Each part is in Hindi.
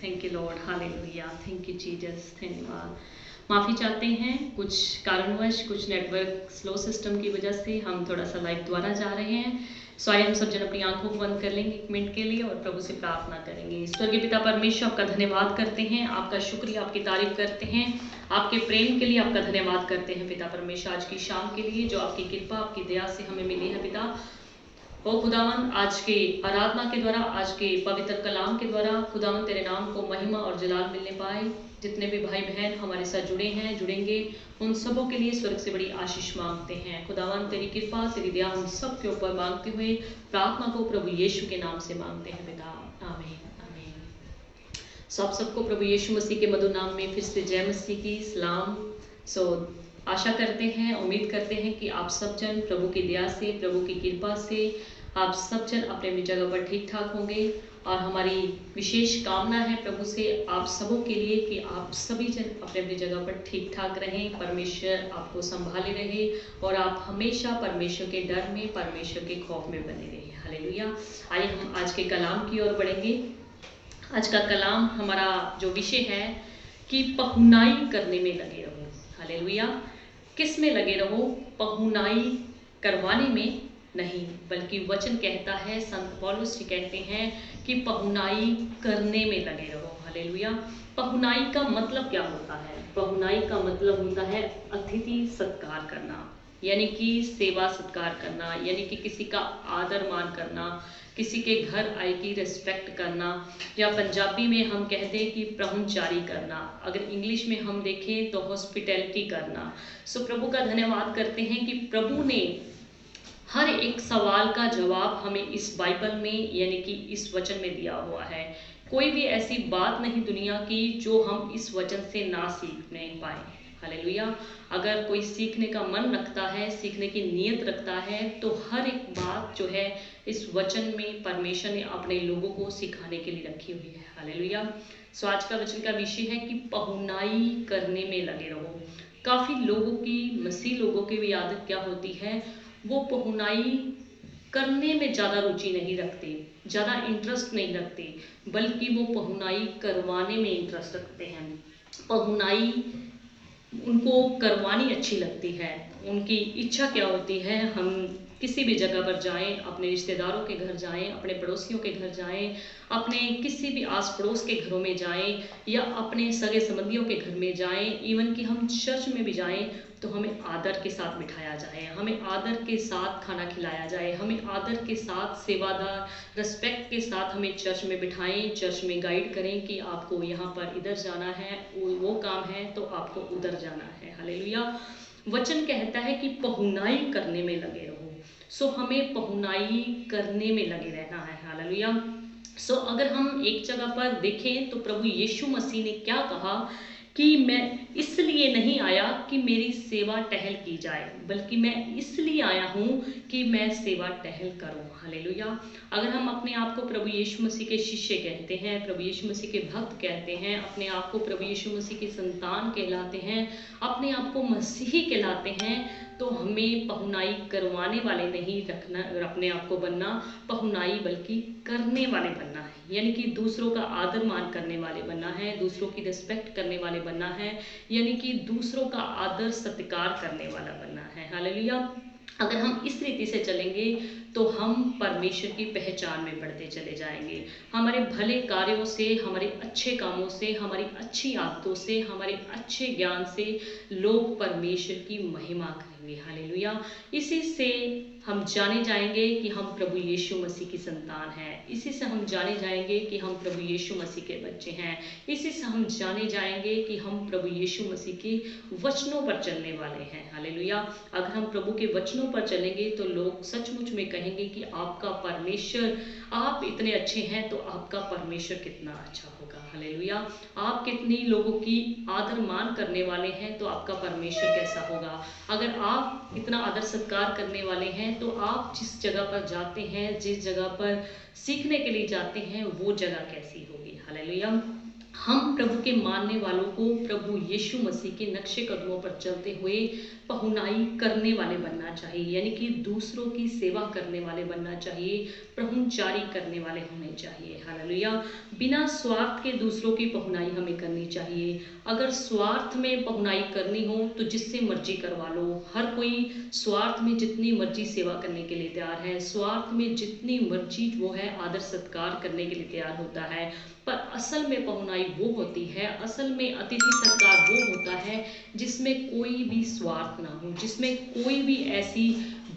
Thank you Lord, hallelujah, thank you Jesus, धन्यवाद। माफ़ी चाहते हैं, कुछ कारणवश, कुछ नेटवर्क स्लो सिस्टम की वजह से हम थोड़ा सा लाइव द्वारा जा रहे हैं। सो आइए हम सब जन अपनी आंखों को बंद कर लेंगे 1 मिनट के लिए और प्रभु से प्रार्थना करेंगे। स्वर्गीय पिता परमेश्वर, आपका धन्यवाद करते हैं, आपका शुक्रिया, आपकी तारीफ करते हैं, आपके प्रेम के लिए आपका धन्यवाद करते हैं पिता परमेश्वर, आज की शाम के लिए जो आपकी कृपा, आपकी दया से हमें मिली है पिता। ओ खुदावन, आज के आराधना के द्वारा, आज के पवित्र कलाम के द्वारा खुदावन तेरे नाम को महिमा और जलाल मिलने पाए। जितने भी भाई बहन हमारे साथ जुड़े हैं, जुड़ेंगे, उन सबों के लिए स्वर्ग से बड़ी आशीष मांगते हैं। खुदावन तेरी कृपा, तेरी दया हम सब के ऊपर मांगते हुए प्रार्थना को प्रभु यीशु के नाम से मांगते हैं पिता, आमीन आमीन। आप सबको प्रभु यीशु मसीह के मधुर नाम में फिर से जय मसीह की सलाम। आशा करते हैं, उम्मीद करते हैं कि आप सब जन प्रभु की दया से, प्रभु की कृपा से आप सब जन अपने अपनी जगह पर ठीक ठाक होंगे। और हमारी विशेष कामना है प्रभु से आप सबों के लिए कि आप सभी जन अपने अपनी जगह पर ठीक ठाक रहें, परमेश्वर आपको संभाले रहे और आप हमेशा परमेश्वर के डर में, परमेश्वर के खौफ में बने रहें। हालेलुया। आइए हम आज के कलाम की ओर बढ़ेंगे। आज का कलाम हमारा जो विषय है कि पहुनाई करने में लगे रहो। हालेलुया। किस में लगे रहो? पहुनाई करवाने में नहीं, बल्कि वचन कहता है, संत पौलुस जी कहते हैं कि पहुनाई करने में लगे रहो। हालेलुया। पहुनाई का मतलब क्या होता है? पहुनाई का मतलब होता है अतिथि सत्कार करना, यानी कि सेवा सत्कार करना, यानी कि किसी का आदर मान करना, किसी के घर आए की रिस्पेक्ट करना, या पंजाबी में हम कहते हैं कि प्रहुंचारी करना, अगर इंग्लिश में हम देखें तो हॉस्पिटैलिटी करना। सो प्रभु का धन्यवाद करते हैं कि प्रभु ने हर एक सवाल का जवाब हमें इस बाइबल में, यानी कि इस वचन में दिया हुआ है। कोई भी ऐसी बात नहीं दुनिया की जो हम इस वचन से ना सीख नहीं पाए। हालेलुया। अगर कोई सीखने का मन रखता है, सीखने की नीयत रखता है, तो हर एक बात जो है इस वचन में परमेश्वर ने अपने लोगों को सिखाने के लिए रखी हुई है। हालेलुया। सो आज का वचन का विषय है कि पहुनाई करने में लगे रहो। काफ़ी लोगों की, मसीह लोगों की भी आदत क्या होती है, वो पहुनाई करने में ज़्यादा रुचि नहीं रखते, ज़्यादा इंटरेस्ट नहीं रखते, बल्कि वो पहुनाई करवाने में इंटरेस्ट रखते हैं। पहुनाई उनको करवानी अच्छी लगती है। उनकी इच्छा क्या होती है, हम किसी भी जगह पर जाएं, अपने रिश्तेदारों के घर जाएं, अपने पड़ोसियों के घर जाएं, अपने किसी भी आस पड़ोस के घरों में जाएं, या अपने सगे संबंधियों के घर में जाएं, इवन कि हम चर्च में भी जाएं, तो हमें आदर के साथ बिठाया जाए, हमें आदर के साथ खाना खिलाया जाए, हमें आदर के साथ सेवादार रिस्पेक्ट के साथ हमें चर्च में बिठाएं, चर्च में गाइड करें कि आपको यहाँ पर इधर जाना है, वो काम है तो आपको उधर जाना है। हालेलुया। वचन कहता है कि पहुनाई करने में लगे रहो। सो हमें पहुनाई करने में लगे रहना है। हालेलुया। सो अगर हम एक जगह पर देखें तो प्रभु यीशु मसीह ने क्या कहा कि मैं इसलिए नहीं आया कि मेरी सेवा टहल की जाए, बल्कि मैं इसलिए आया हूँ कि मैं सेवा टहल करूँ। हालेलुया। अगर हम अपने आप को प्रभु यीशु मसीह के शिष्य कहते हैं, प्रभु यीशु मसीह के भक्त कहते हैं, अपने आप को प्रभु यीशु मसीह के संतान कहलाते हैं, अपने आप को मसीही कहलाते हैं, तो हमें पहुनाई करवाने वाले नहीं रखना, अपने आप को बनना, पहुनाई बल्कि करने वाले बनना है। यानी कि दूसरों का आदर मान करने वाले बनना है, दूसरों की रिस्पेक्ट करने वाले बनना है, यानी कि दूसरों का आदर सत्कार करने वाला बनना है। हालेलुया। अगर हम इस रीति से चलेंगे तो हम परमेश्वर की पहचान में बढ़ते चले जाएंगे। हमारे भले कार्यों से, हमारे अच्छे कामों से, हमारी अच्छी आदतों से, हमारे अच्छे ज्ञान से लोग परमेश्वर की महिमा करेंगे। हालेलुया। इसी से हम जाने जाएंगे कि हम प्रभु यीशु मसीह की संतान हैं। इसी से हम जाने जाएंगे कि हम प्रभु यीशु मसीह के बच्चे हैं। इसी से हम जाने जाएंगे कि हम प्रभु यीशु मसीह के वचनों पर चलने वाले हैं। हालेलुया। अगर हम प्रभु के वचनों पर चलेंगे तो लोग सचमुच में कहेंगे कि आपका परमेश्वर, आप इतने अच्छे हैं तो आपका परमेश्वर कितना अच्छा होगा। हालेलुया। आप कितनी लोगों की आदर मान करने वाले हैं तो आपका परमेश्वर कैसा होगा। अगर आप इतना आदर सत्कार करने वाले हैं तो आप जिस जगह पर जाते हैं, जिस जगह पर सीखने के लिए जाते हैं, वो जगह कैसी होगी। हालेलुया। हम प्रभु के मानने वालों को प्रभु यीशु मसीह के नक्शे कदमों पर चलते हुए पहुनाई करने वाले बनना चाहिए, यानी कि दूसरों की सेवा करने वाले बनना चाहिए, पहुंचारी करने वाले होने चाहिए। हालेलुया। बिना स्वार्थ के दूसरों की पहुनाई हमें करनी चाहिए। अगर स्वार्थ में पहुनाई करनी हो तो जिससे मर्जी करवा लो। हर कोई स्वार्थ में जितनी मर्जी सेवा करने के लिए तैयार है, स्वार्थ में जितनी मर्जी वो है आदर सत्कार करने के लिए तैयार होता है, पर असल में पहुनाई वो होती है, असल में अतिथि सत्कार वो होता है जिसमें कोई भी स्वार्थ ना हो, जिसमें कोई भी ऐसी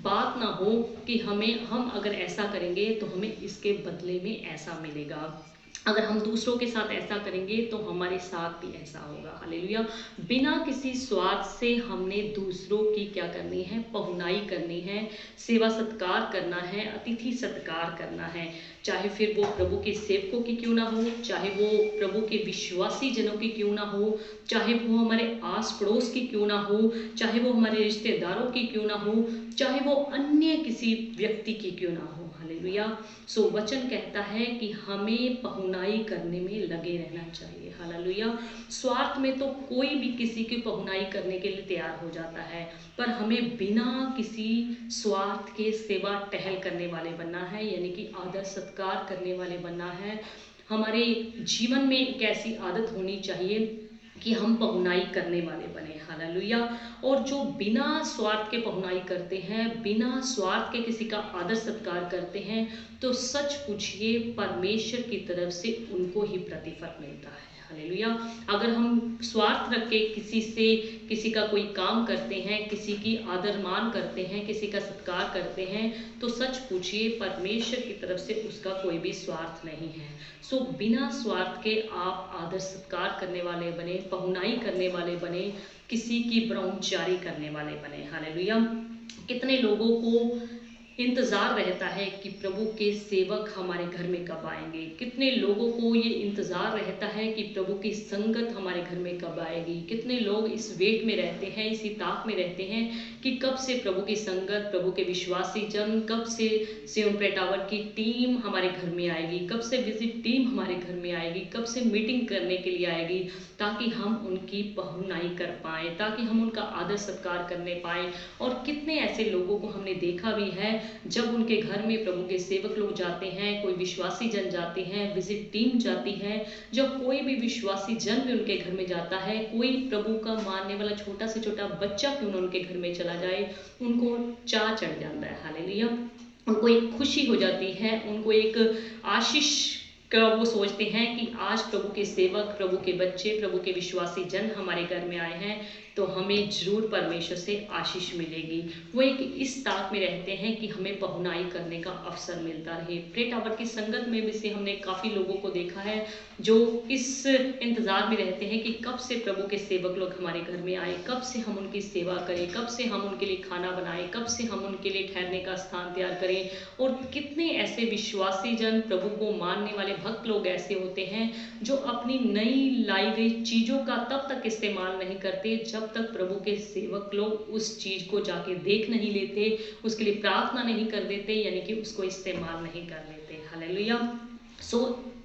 बात ना हो कि हम अगर ऐसा करेंगे तो हमें इसके बदले में ऐसा मिलेगा। अगर हम दूसरों के साथ ऐसा करेंगे तो हमारे साथ भी ऐसा होगा। हालेलुया। बिना किसी स्वार्थ से हमने दूसरों की क्या करनी है? पहुनाई करनी है, सेवा सत्कार करना है, अतिथि सत्कार करना है। चाहे फिर वो प्रभु के सेवकों की क्यों ना हो, चाहे वो प्रभु के विश्वासी जनों की क्यों ना हो, चाहे वो हमारे आस पड़ोस की क्यों ना हो, चाहे वो हमारे रिश्तेदारों की क्यों ना हो, चाहे वो अन्य किसी व्यक्ति की क्यों ना हो। हालेलुया। सो वचन कहता है कि हमें पहुनाई करने में लगे रहना चाहिए। हालेलुया। स्वार्थ में तो कोई भी किसी की पहुनाई करने के लिए तैयार हो जाता है, पर हमें बिना किसी स्वार्थ के सेवा टहल करने वाले बनना है, यानी कि आदर सत्कार करने वाले बनना है। हमारे जीवन में एक ऐसी आदत होनी चाहिए कि हम पहुनाई करने वाले बने। हालेलुया। और जो बिना स्वार्थ के पहुनाई करते हैं, बिना स्वार्थ के किसी का आदर सत्कार करते हैं, तो सच पूछिए परमेश्वर की तरफ से उनको ही प्रतिफल मिलता है। हालेलुया। अगर हम स्वार्थ रख के किसी का कोई काम करते हैं, किसी की आदर मान करते हैं, किसी का सत्कार करते हैं, तो सच पूछिए परमेश्वर की तरफ से उसका कोई भी स्वार्थ नहीं है। सो बिना स्वार्थ के आप आदर सत्कार करने वाले बने, पहुनाई करने वाले बने, किसी की ब्रह्मचारी करने वाले बने। हालेलुया। कितने लोगों को इंतज़ार रहता है कि प्रभु के सेवक हमारे घर में कब आएंगे। कितने लोगों को ये इंतज़ार रहता है कि प्रभु की संगत हमारे घर में कब आएगी। कितने लोग इस वेट में रहते हैं, इसी ताक में रहते हैं कि कब से प्रभु की संगत, प्रभु के विश्वासी जन, कब से सियोन प्रेयर टावर की टीम हमारे घर में आएगी, कब से विजिट टीम हमारे घर में आएगी, कब से मीटिंग करने के लिए आएगी, ताकि हम उनकी पहुनाई कर पाएँ, ताकि हम उनका आदर सत्कार करने पाएँ। और कितने ऐसे लोगों को हमने देखा भी है, जब उनके घर में प्रभु के सेवक लोग जाते हैं, कोई विश्वासी जन जाते हैं, विजिट टीम जाती है, जब कोई भी विश्वासी जन भी उनके घर में जाता है, कोई प्रभु का मानने वाला छोटा से छोटा बच्चा क्यों ना उनके घर में चला जाए, उनको चाह चढ़ जाता है। हालेलुया। उनको एक खुशी हो जाती है, उनको एक आशीष का वो सोचते हैं कि आज प्रभु के सेवक, प्रभु के बच्चे, प्रभु के विश्वासी जन हमारे घर में आए हैं, तो हमें जरूर परमेश्वर से आशीष मिलेगी। वो एक इस ताक में रहते हैं कि हमें पहुनाई करने का अवसर मिलता रहे। प्रेयर टावर की संगत में भी से हमने काफ़ी लोगों को देखा है जो इस इंतज़ार में रहते हैं कि कब से प्रभु के सेवक लोग हमारे घर में आए, कब से हम उनकी सेवा करें, कब से हम उनके लिए खाना बनाएं, कब से हम उनके लिए ठहरने का स्थान तैयार करें। और कितने ऐसे विश्वासी जन, प्रभु को मानने वाले भक्त लोग ऐसे होते हैं जो अपनी नई लाई गई चीज़ों का तब तक इस्तेमाल नहीं करते जब तक प्रभु के सेवक लोग उस चीज़ को जाके देख नहीं लेते, उसके लिए प्रार्थना नहीं कर देते, यानी कि उसको इस्तेमाल नहीं कर लेते। हालेलुया। सो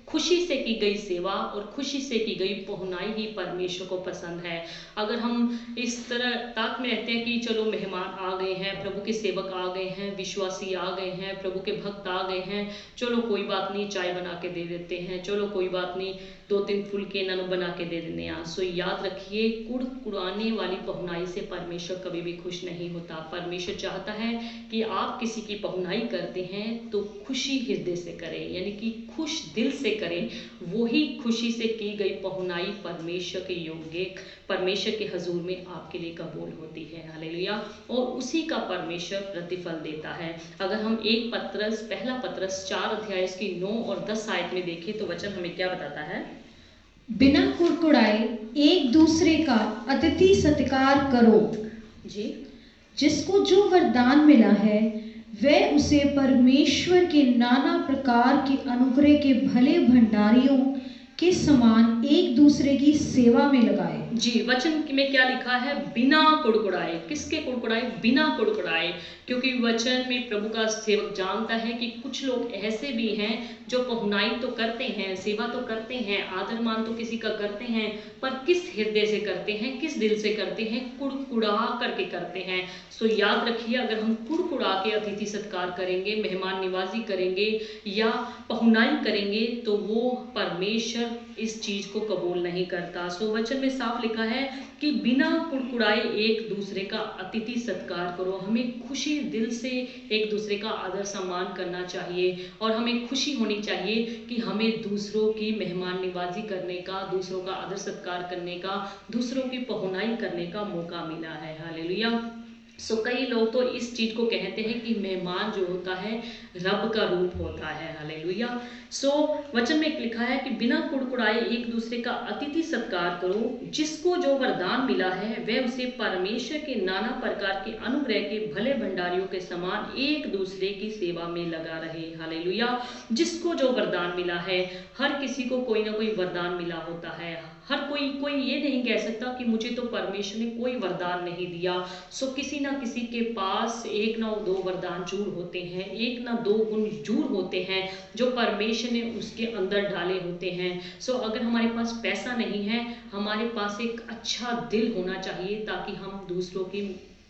खुशी से की गई सेवा और खुशी से की गई पहुनाई ही परमेश्वर को पसंद है। अगर हम इस तरह ताक में रहते हैं कि चलो मेहमान आ गए हैं, प्रभु के सेवक आ गए हैं, विश्वासी आ गए हैं, प्रभु के भक्त आ गए हैं, चलो कोई बात नहीं, चाय बना के दे देते हैं, चलो कोई बात नहीं, 2-3 फुलके नन बना के दे देने हैं। सो याद रखिए, कुड़ाने वाली पहुनाई से परमेश्वर कभी भी खुश नहीं होता। परमेश्वर चाहता है कि आप किसी की पहुनाई करते हैं तो खुशी हृदय से करें, यानी कि खुश दिल से करें। वही खुशी से की गई पहुनाई परमेश्वर के योग्य, परमेश्वर के हजूर में आपके लिए कबूल होती है। हालेलुया। और उसी का परमेश्वर प्रतिफल देता है। अगर हम पहला पत्रस 4 अध्याय की 9 और 10 आयत में देखें तो वचन हमें क्या बताता है? बिना कुड़कुड़ाए एक दूसरे का अतिथि सत्कार करो जी। जिसको जो वरदान मिला है वह उसे परमेश्वर के नाना प्रकार के अनुग्रह के भले भंडारियों के समान एक दूसरे की सेवा में लगाए। जी, वचन में क्या लिखा है? बिना कुड़कुड़ाए। किसके कुड़कुड़ाए? बिना कुड़कुड़ाए। क्योंकि वचन में प्रभु का सेवक जानता है कि कुछ लोग ऐसे भी हैं जो पहुनाई तो करते हैं, सेवा तो करते हैं, आदर मान तो किसी का करते हैं, पर किस हृदय से करते हैं, किस दिल से करते हैं? कुड़कुड़ा करके करते हैं। सो याद रखिए, अगर हम कुड़कुड़ा के अतिथि सत्कार करेंगे, मेहमान निवाजी करेंगे या पहुनाई करेंगे तो वो परमेश्वर इस चीज को कबूल नहीं करता। सो वचन में साफ लिखा है कि बिना कुड़कुड़ाए एक दूसरे का अतिथि सत्कार करो। हमें खुशी दिल से एक दूसरे का आदर सम्मान करना चाहिए और हमें खुशी होनी चाहिए कि हमें दूसरों की मेहमान निवाजी करने का, दूसरों का आदर सत्कार करने का, दूसरों की पहुनाई करने का मौका मिला है। हालेलुया। सो कई लोग तो इस चीज को कहते हैं कि मेहमान जो होता है रब का रूप होता है। हालेलुया। सो वचन में लिखा है कि बिना कुड़कुड़ाए एक दूसरे का अतिथि सत्कार करो। जिसको जो वरदान मिला है वह उसे परमेश्वर के नाना प्रकार के अनुग्रह के भले भंडारियों के समान एक दूसरे की सेवा में लगा रहे। हालेलुया। जिसको जो वरदान मिला है, हर किसी को कोई ना कोई वरदान मिला होता है। हर कोई ये नहीं कह सकता कि मुझे तो परमेश्वर ने कोई वरदान नहीं दिया। सो किसी ना किसी के पास एक ना दो वरदान जरूर होते हैं, एक ना दो गुण जरूर होते हैं जो परमेश्वर ने उसके अंदर डाले होते हैं। सो अगर हमारे पास पैसा नहीं है, हमारे पास एक अच्छा दिल होना चाहिए ताकि हम दूसरों की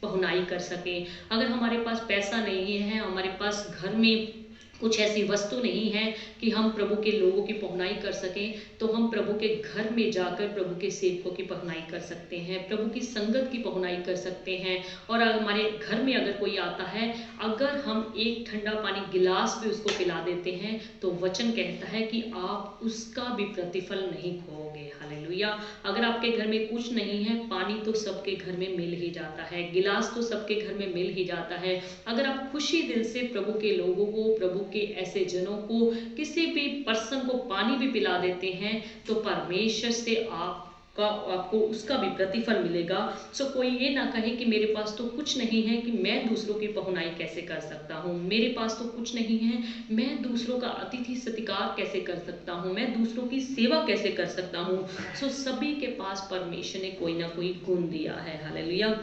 पहुनाई कर सकें। अगर हमारे पास पैसा नहीं है, हमारे पास घर में कुछ ऐसी वस्तु नहीं है कि हम प्रभु के लोगों की पहुनाई कर सकें, तो हम प्रभु के घर में जाकर प्रभु के सेवकों की पहुनाई कर सकते हैं, प्रभु की संगत की पहुनाई कर सकते हैं। और हमारे घर में अगर कोई आता है, अगर हम एक ठंडा पानी गिलास में उसको पिला देते हैं तो वचन कहता है कि आप उसका भी प्रतिफल नहीं खोओगे। हालेलुया। अगर आपके घर में कुछ नहीं है, पानी तो सबके घर में मिल ही जाता है, गिलास तो सबके घर में मिल ही जाता है। अगर आप खुशी दिल से प्रभु के लोगों को, प्रभु के ऐसे जनों को, किसी भी पर्सन को पानी भी पिला देते हैं तो परमेश्वर से आपको उसका भी प्रतिफल मिलेगा। सो कोई ये ना कहे कि मेरे पास तो कुछ नहीं है कि मैं दूसरों की पहुनाई कैसे कर सकता हूँ, मेरे पास तो कुछ नहीं है, मैं दूसरों का अतिथि सत्कार कैसे कर सकता हूँ, मैं दूसरों की सेवा कैसे कर सकता हूँ। सो सभी के पास परमेश्वर ने कोई ना कोई गुण दिया है। हालेलुया।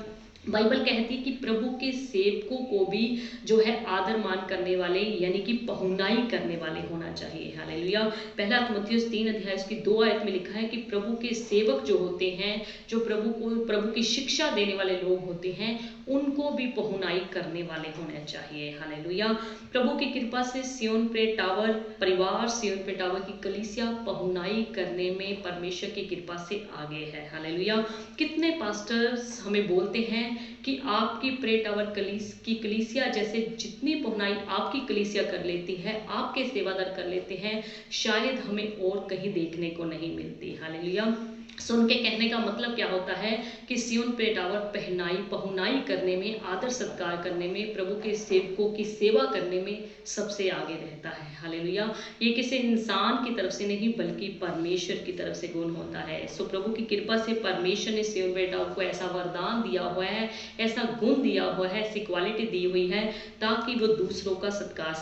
बाइबल कहती है कि प्रभु के सेवकों को भी जो है आदर मान करने वाले यानी कि पहुनाई करने वाले होना चाहिए। हालेलुया। पहला तीमुथियुस 3 अध्याय उसकी 2 आयत में लिखा है कि प्रभु के सेवक जो होते हैं, जो प्रभु की शिक्षा देने वाले लोग होते हैं, उनको भी पहुनाई करने वाले होने चाहिए। हालेलुया। प्रभु की कृपा से सियोन पे टावर परिवार, सियोन पे टावर की कलीसिया पहुनाई करने में परमेश्वर की कृपा से आगे है। हालेलुया। कितने पास्टर्स हमें बोलते हैं कि आपकी प्रे टावर की कलीसिया जैसे जितनी पहुनाई आपकी कलीसिया कर लेती है, आपके सेवादार कर लेते हैं, शायद हमें और कहीं देखने को नहीं मिलती। हालेलुया। सो उनके कहने का मतलब क्या होता है कि सियोन पे टावर पहुनाई करने में, आदर सत्कार करने में, प्रभु के सेवकों की सेवा करने में सबसे आगे रहता है। हालेलुया। ये किसी इंसान की तरफ से नहीं बल्कि परमेश्वर की तरफ से गुण होता है। सो प्रभु की कृपा से परमेश्वर ने सियोन पे टावर को ऐसा वरदान दिया हुआ है, ऐसा गुण दिया हुआ है, ऐसी क्वालिटी दी हुई है ताकि वो दूसरों का सत्कार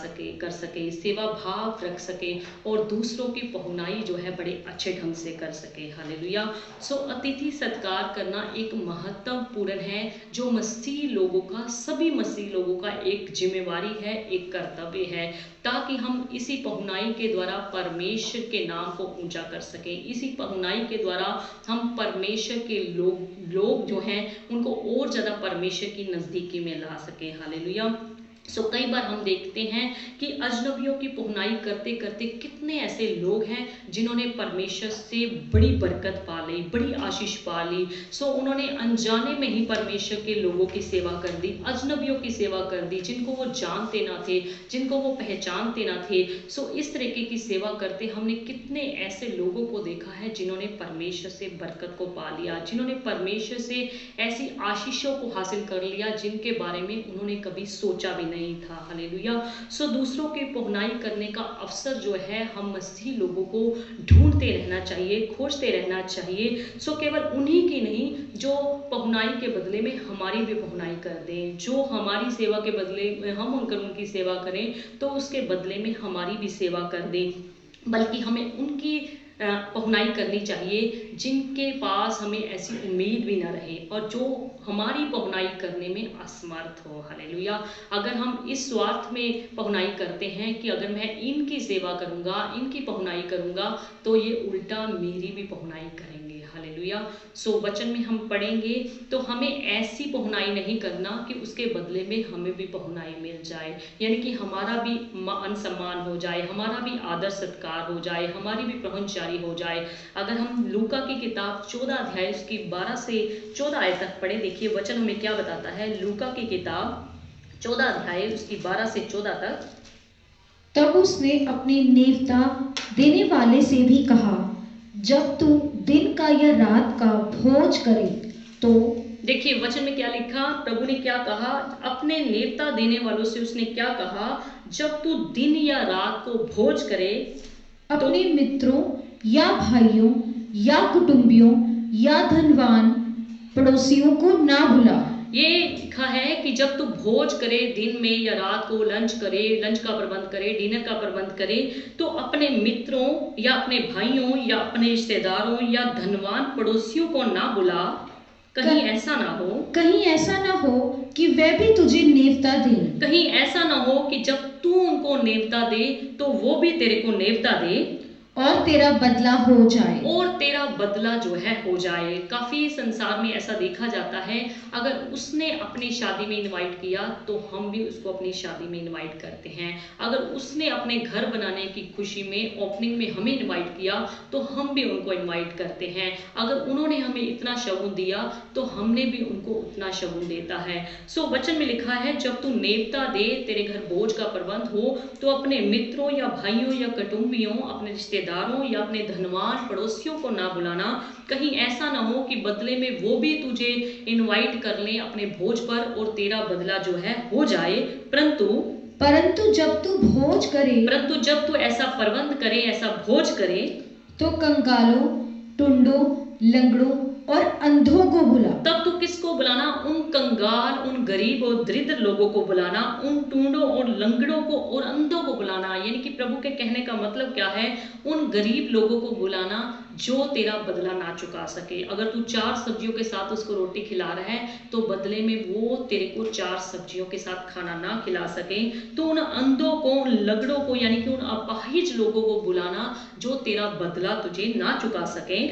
कर सके, सेवा भाव रख सके और दूसरों की पहुनाई जो है बड़े अच्छे ढंग से कर सके। हालेलुया। सो अतिथि सत्कार करना एक महत्वपूर्ण है जो सभी मसीह लोगों का एक जिम्मेवारी है, एक कर्तव्य है, ताकि हम इसी पहुनाई के द्वारा परमेश्वर के नाम को ऊंचा कर सकें। इसी पहुनाई के द्वारा हम परमेश्वर के लोग जो हैं उनको और ज्यादा परमेश्वर की नजदीकी में ला सकें। हालेलुया। सो कई बार हम देखते हैं कि अजनबियों की पहुनाई करते करते कितने ऐसे लोग हैं जिन्होंने परमेश्वर से बड़ी बरकत पा ली, बड़ी आशीष पा ली। सो उन्होंने अनजाने में ही परमेश्वर के लोगों की सेवा कर दी, अजनबियों की सेवा कर दी, जिनको वो जानते ना थे, जिनको वो पहचानते ना थे। सो इस तरीके की सेवा करते हमने कितने ऐसे लोगों को देखा है जिन्होंने परमेश्वर से बरकत को पा लिया, जिन्होंने परमेश्वर से ऐसी आशीषों को हासिल कर लिया जिनके बारे में उन्होंने कभी सोचा भी नहीं था। हालेलुया। सो दूसरों की पहुनाई करने का अवसर जो है हम मसीही लोगों को ढूंढते रहना चाहिए, खोजते रहना चाहिए। सो केवल उन्हीं की नहीं जो पहुनाई के बदले में हमारी भी पहुनाई कर दें, जो हमारी सेवा के बदले में हम उनकी सेवा करें तो उसके बदले में हमारी भी सेवा कर दें, बल्कि हमें उनकी पहुनाई करनी चाहिए जिनके पास हमें ऐसी उम्मीद भी ना रहे और जो हमारी पहुनाई करने में असमर्थ हो। हालेलुया। अगर हम इस स्वार्थ में पहुनाई करते हैं कि अगर मैं इनकी सेवा करूंगा, इनकी पहुनाई करूंगा, तो ये उल्टा मेरी भी पहुनाई करेंगे। हालेलुया। सो वचन में हम पढ़ेंगे तो हमें ऐसी पहुनाई नहीं करना कि उसके बदले में हमें भी पहुनाई मिल जाए, यानी कि हमारा भी मान सम्मान हो जाए, हमारा भी आदर सत्कार हो जाए, हमारी भी पहुंचारी हो जाए। अगर हम लूका की किताब 14 अध्याय उसकी 12 से 14 आयत तक पढ़े, देखिए वचन हमें क्या बताता है। लूका की किताब 14 अध्याय उसकी 12 से 14 तक। तब उसने अपने नेवता देने वाले से भी कहा, जब तू दिन का या रात का भोज करे तो। देखिए वचन में क्या लिखा, प्रभु ने क्या कहा, अपने नेवता देने वालों से उसने क्या कहा, जब तू दिन या रात को भोज करे अपने मित्रों या भाइयों या कुटुंबियों या धनवान पड़ोसियों को ना भुला। ये लिखा है कि जब तू भोज करे, दिन में या रात को लंच करे, लंच का प्रबंध करे, डिनर का प्रबंध करे, तो अपने मित्रों या अपने भाइयों या अपने रिश्तेदारों या धनवान पड़ोसियों को ना बुला। कहीं ऐसा ना हो कि वे भी तुझे नेवता दें। कहीं ऐसा ना हो कि जब तू उनको नेवता दे तो वो भी तेरे को नेवता दे और तेरा बदला जो है हो जाए। काफी संसार में ऐसा देखा जाता है, अगर उसने अपनी शादी में इनवाइट किया तो हम भी उसको अपनी शादी में इनवाइट करते हैं। अगर उसने अपने घर बनाने की खुशी में ओपनिंग में हमें इनवाइट किया तो हम भी उनको इनवाइट करते हैं। अगर उन्होंने हमें इतना शगुन दिया तो हमने भी उनको उतना शगुन देता है। सो वचन में लिखा है, जब तू नेवता दे, तेरे घर भोज का प्रबंध हो, तो अपने मित्रों या भाइयों या कुटुंबियों, अपने रिश्तेदारों या अपने धनवान पड़ोसियों को ना बुलाना। कहीं ऐसा ना हो कि बदले में वो भी तुझे इनवाइट कर लें अपने भोज पर और तेरा बदला जो है हो जाए। परंतु जब तू ऐसा प्रबंध करे, ऐसा भोज करे, तो कंगालों, टुंडों, लंगड़ों और अंधों को बुला। तब तू किसको बुलाना? उन कंगाल, उन गरीब और दरिद्र लोगों को बुलाना, उन टूंडों और लंगड़ों को और अंधों को बुलाना। यानी कि प्रभु के कहने का मतलब क्या है? उन गरीब लोगों को बुलाना जो तेरा बदला ना चुका सके। अगर तू 4 सब्जियों के साथ उसको रोटी खिला रहा है तो बदले में वो तेरे को 4 सब्जियों के साथ खाना ना खिला सके, तो उन अंधों को, उन लंगड़ों को, यानी कि उन अपाहिज लोगों को बुलाना जो तेरा बदला तुझे ना चुका सके।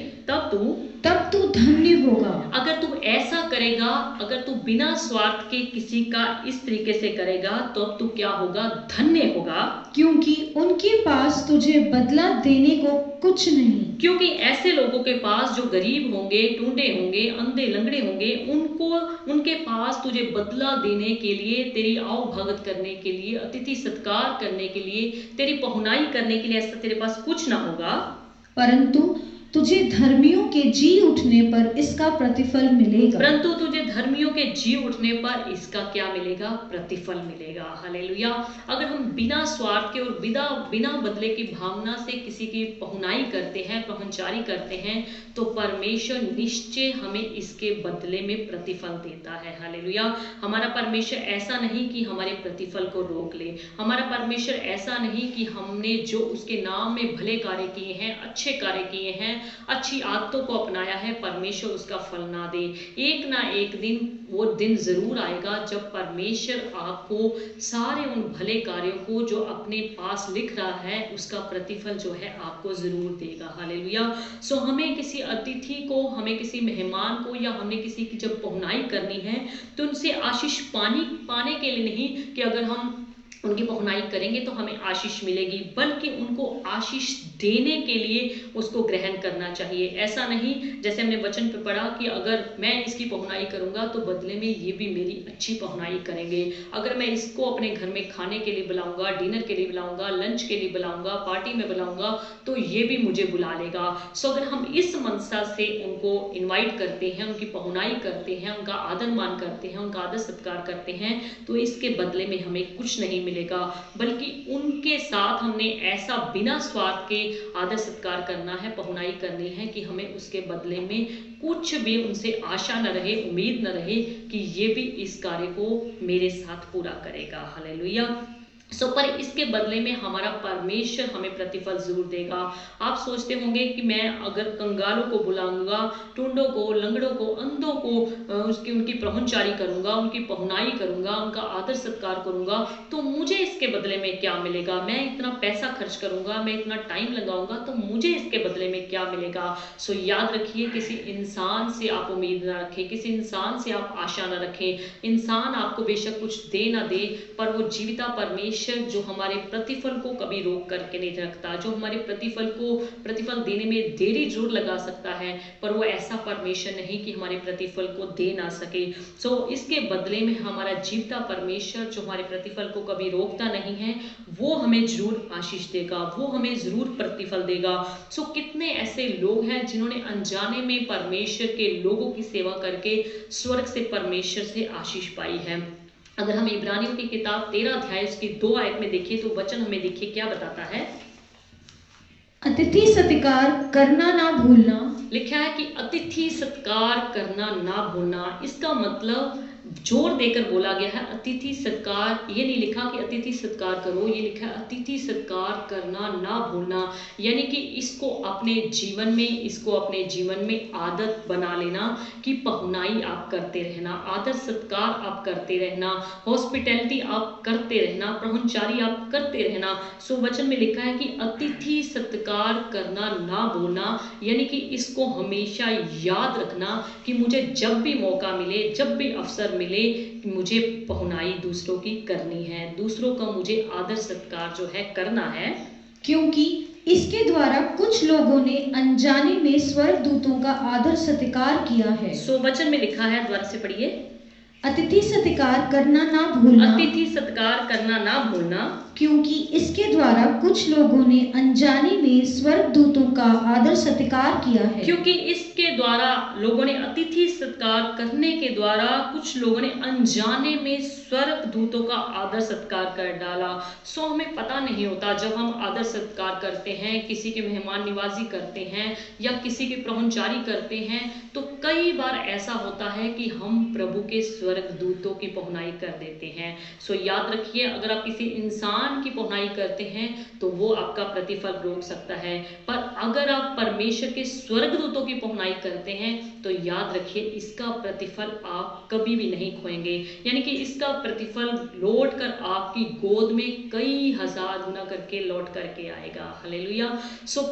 तब तू धन्य होगा। अगर तू ऐसा करेगा, अगर तू बिना स्वार्थ के किसी का इस तरीके से करेगा तो अब तू क्या होगा? धन्य होगा। क्योंकि उनके पास तुझे बदला देने को कुछ नहीं। क्योंकि ऐसे लोगों के पास जो गरीब होंगे, टूंडे होंगे, अंधे लंगड़े होंगे, उनके पास तुझे बदला देने के लिए, तेरी आओ भगत करने के लिए, अतिथि सत्कार करने के लिए, तेरी पहुनाई करने के लिए ऐसा तेरे पास कुछ ना होगा। परंतु तुझे धर्मियों के जी उठने पर इसका प्रतिफल मिलेगा। क्या मिलेगा? प्रतिफल मिलेगा। हालेलुया। अगर हम बिना स्वार्थ के और बिना बदले की भावना से किसी की पहुनाई करते हैं, पहुंचारी करते हैं, तो परमेश्वर निश्चय हमें इसके बदले में प्रतिफल देता है। हालेलुया। हमारा परमेश्वर ऐसा नहीं कि हमारे प्रतिफल को रोक ले। हमारा परमेश्वर ऐसा नहीं कि हमने जो उसके नाम में भले कार्य किए हैं, अच्छे कार्य किए हैं, अच्छी आदतों को अपनाया है, परमेश्वर उसका फल ना दे। एक ना एक दिन वो दिन जरूर आएगा जब परमेश्वर आपको सारे उन भले कार्यों को जो अपने पास लिख रहा है उसका प्रतिफल जो है आपको जरूर देगा। हालेलुया। सो हमें किसी अतिथि को, हमें किसी मेहमान को, या हमें किसी की जब पहुनाई करनी है तो उनसे आशीष पाने के लिए नहीं कि अगर हम उनकी पहुनाई करेंगे तो हमें आशीष मिलेगी, बल्कि उनको आशीष देने के लिए उसको ग्रहण करना चाहिए। ऐसा नहीं जैसे हमने वचन पे पढ़ा कि अगर मैं इसकी पहुनाई करूंगा तो बदले में ये भी मेरी अच्छी पहुनाई करेंगे। अगर मैं इसको अपने घर में खाने के लिए बुलाऊंगा, डिनर के लिए बुलाऊंगा, लंच के लिए बुलाऊंगा, पार्टी में बुलाऊंगा, तो ये भी मुझे बुला लेगा। सो अगर हम इस मनसा से उनको इन्वाइट करते हैं, उनकी पहुनाई करते हैं, उनका आदर मान करते हैं, उनका आदर सत्कार करते हैं, तो इसके बदले में हमें कुछ नहीं मिलेगा, बल्कि उनके साथ हमने ऐसा बिना स्वार्थ के आदर सत्कार करना है, पहुनाई करनी है कि हमें उसके बदले में कुछ भी उनसे आशा न रहे, उम्मीद न रहे कि ये भी इस कार्य को मेरे साथ पूरा करेगा। हालेलुया। पर इसके बदले में हमारा परमेश्वर हमें प्रतिफल जरूर देगा। आप सोचते होंगे कि मैं अगर कंगालों को बुलाऊंगा, टूंडों को, लंगड़ों को, अंधों को उनकी पहुंचारी करूंगा, उनकी पहुनाई करूंगा, उनका आदर सत्कार करूंगा, तो मुझे इसके बदले में क्या मिलेगा? मैं इतना पैसा खर्च करूंगा, मैं इतना टाइम लगाऊंगा, तो मुझे इसके बदले में क्या मिलेगा? सो याद रखिए, किसी इंसान से आप उम्मीद ना रखें, किसी इंसान से आप आशा ना रखें। इंसान आपको बेशक कुछ दे ना दे, पर वो जीविता परमेश्वर जो हमारे प्रतिफल को कभी रोक करके नहीं रखता, जो हमारे प्रतिफल देने में देरी जरूर लगा सकता है, पर वो ऐसा परमेश्वर नहीं कि हमारे प्रतिफल को दे ना सके। इसके बदले में हमारा जीविता परमेश्वर जो हमारे प्रतिफल को कभी रोकता नहीं है, वो हमें जरूर आशीष देगा, वो हमें जरूर प्रतिफल देगा। कितने ऐसे लोग हैं जिन्होंने अनजाने में परमेश्वर के लोगों की सेवा करके स्वर्ग से परमेश्वर से आशीष पाई है। अगर हम इब्रानियों की किताब 13 अध्याय उसकी 2 आयत में देखिए, तो वचन हमें देखिए क्या बताता है। अतिथि सत्कार करना ना भूलना। लिखा है कि अतिथि सत्कार करना ना भूलना। इसका मतलब जोर देकर बोला गया है अतिथि सत्कार। ये नहीं लिखा कि अतिथि सत्कार करो, ये लिखा है अतिथि सत्कार करना ना भूलना। यानी कि इसको अपने जीवन में आदत बना लेना कि पहुनाई आप करते रहना, आदर सत्कार आप करते रहना, हॉस्पिटैलिटी आप करते रहना, पहुंचारी आप करते रहना। वचन में लिखा है कि अतिथि सत्कार करना ना भूलना, यानी कि इसको हमेशा याद रखना कि मुझे जब भी मौका मिले, जब भी अवसर मिले, मुझे पहुनाई दूसरों की करनी है, दूसरों का मुझे आदर सत्कार जो है करना है, क्योंकि इसके द्वारा कुछ लोगों ने अनजाने में स्वर्गदूतों का आदर सत्कार किया है। वचन में लिखा है, द्वारा से पढ़िए। अतिथि सत्कार करना ना भूलना। अतिथि सत्कार करना ना भूलना, क्योंकि इसके द्वारा कुछ लोगों ने अनजाने में स्वर्गदूतों का आदर सत्कार किया है। क्योंकि इसके द्वारा लोगों ने अतिथि सत्कार करने के द्वारा कुछ लोगों ने अनजाने में स्वर्गदूतों का आदर सत्कार कर डाला। हमें पता नहीं होता, जब हम आदर सत्कार करते हैं, किसी की मेहमान निवाजी करते हैं या किसी की पहुंचारी करते हैं, तो कई बार ऐसा होता है कि हम प्रभु के स्वर्गदूतों की पहुनाई कर देते हैं। याद रखिए, अगर आप किसी इंसान की पहुनाई करते हैं तो वो आपका प्रतिफल रोक सकता है, पर अगर आप परमेश्वर के स्वर्गदूतों की पहुनाई करते हैं तो याद रखिए इसका प्रतिफल आप कभी भी नहीं खोएंगे। यानी कि इसका प्रतिफल लौट कर आपकी गोद में कई हजार गुना करके लौट करके आएगा। हालेलुया।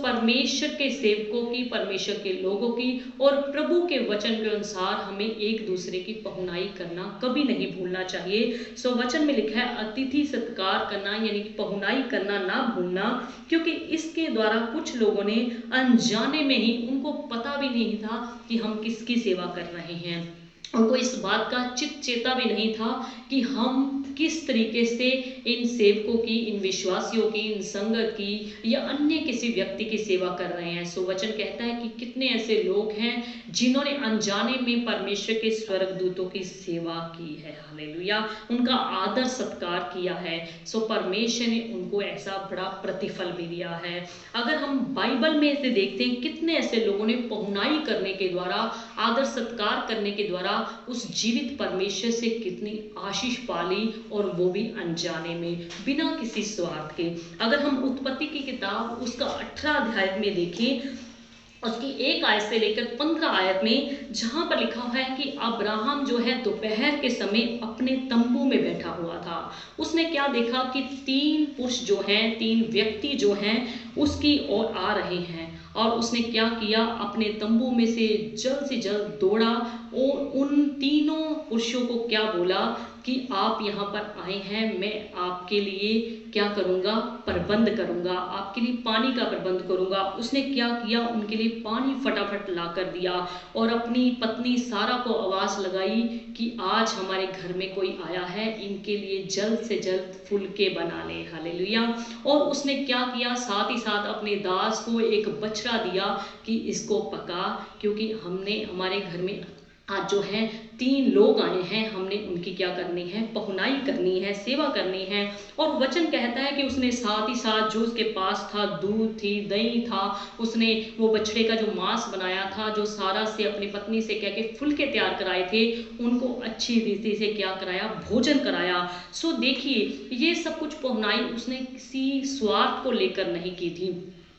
परमेश्वर के सेवकों की, परमेश्वर के लोगों की और प्रभु के वचन के अनुसार हमें एक दूसरे की पहुनाई करना कभी नहीं भूलना चाहिए। वचन में लिखा है अतिथि सत्कार करना, यानी कि पहुनाई करना ना भूलना, क्योंकि इसके द्वारा कुछ लोगों ने अनजाने में ही, उनको पता भी नहीं था कि हम किसकी सेवा कर रहे हैं, उनको इस बात का चित चेता भी नहीं था कि हम किस तरीके से इन सेवकों की, इन विश्वासियों की, इन संगत की या अन्य किसी व्यक्ति की सेवा कर रहे हैं। वचन कहता है कि कितने ऐसे लोग हैं जिन्होंने अनजाने में परमेश्वर के स्वर्गदूतों की सेवा की है। हालेलुया। उनका आदर सत्कार किया है। परमेश्वर ने उनको ऐसा बड़ा प्रतिफल भी दिया है। अगर हम बाइबल में से देखते हैं, कितने ऐसे लोगों ने पहुनाई करने के द्वारा, आदर सत्कार करने के द्वारा उस जीवित परमेश्वर से कितनी आशीष पाली, और वो भी अनजाने में, बिना किसी स्वार्थ के। अगर हम उत्पत्ति की किताब उसका 18 अध्याय में देखें, उसकी 1 आयत से लेकर 15 आयत में, जहां पर लिखा हुआ है कि अब्राहम जो है दोपहर के समय अपने तंबू में बैठा हुआ था। उसने क्या देखा कि 3 पुरुष जो हैं, 3 व्यक्ति जो हैं उसकी ओर आ रहे हैं, और उसने क्या किया, अपने तंबू में से जल्द दौड़ा और उन तीनों पुरुषों को क्या बोला कि आप यहाँ पर आए हैं, मैं आपके लिए क्या करूँगा, प्रबंध करूँगा, आपके लिए पानी का प्रबंध करूँगा। उसने क्या किया, उनके लिए पानी फटाफट ला कर दिया और अपनी पत्नी सारा को आवाज़ लगाई कि आज हमारे घर में कोई आया है, इनके लिए जल्द से जल्द फुलके बना ले। हालेलुया। और उसने क्या किया, साथ ही साथ अपने दास को एक बछड़ा दिया कि इसको पका, क्योंकि हमने हमारे घर में आज जो है 3 लोग आए हैं, हमने उनकी क्या करनी है, पहुनाई करनी है, सेवा करनी है। और वचन कहता है कि उसने साथ ही साथ जो उसके पास था, दूध थी, दही था, उसने वो बछड़े का जो मांस बनाया था, जो सारा से अपनी पत्नी से कह के फुलके तैयार कराए थे, उनको अच्छी रीति से क्या कराया, भोजन कराया। सो देखिए, ये सब कुछ पहुनाई उसने किसी स्वार्थ को लेकर नहीं की थी,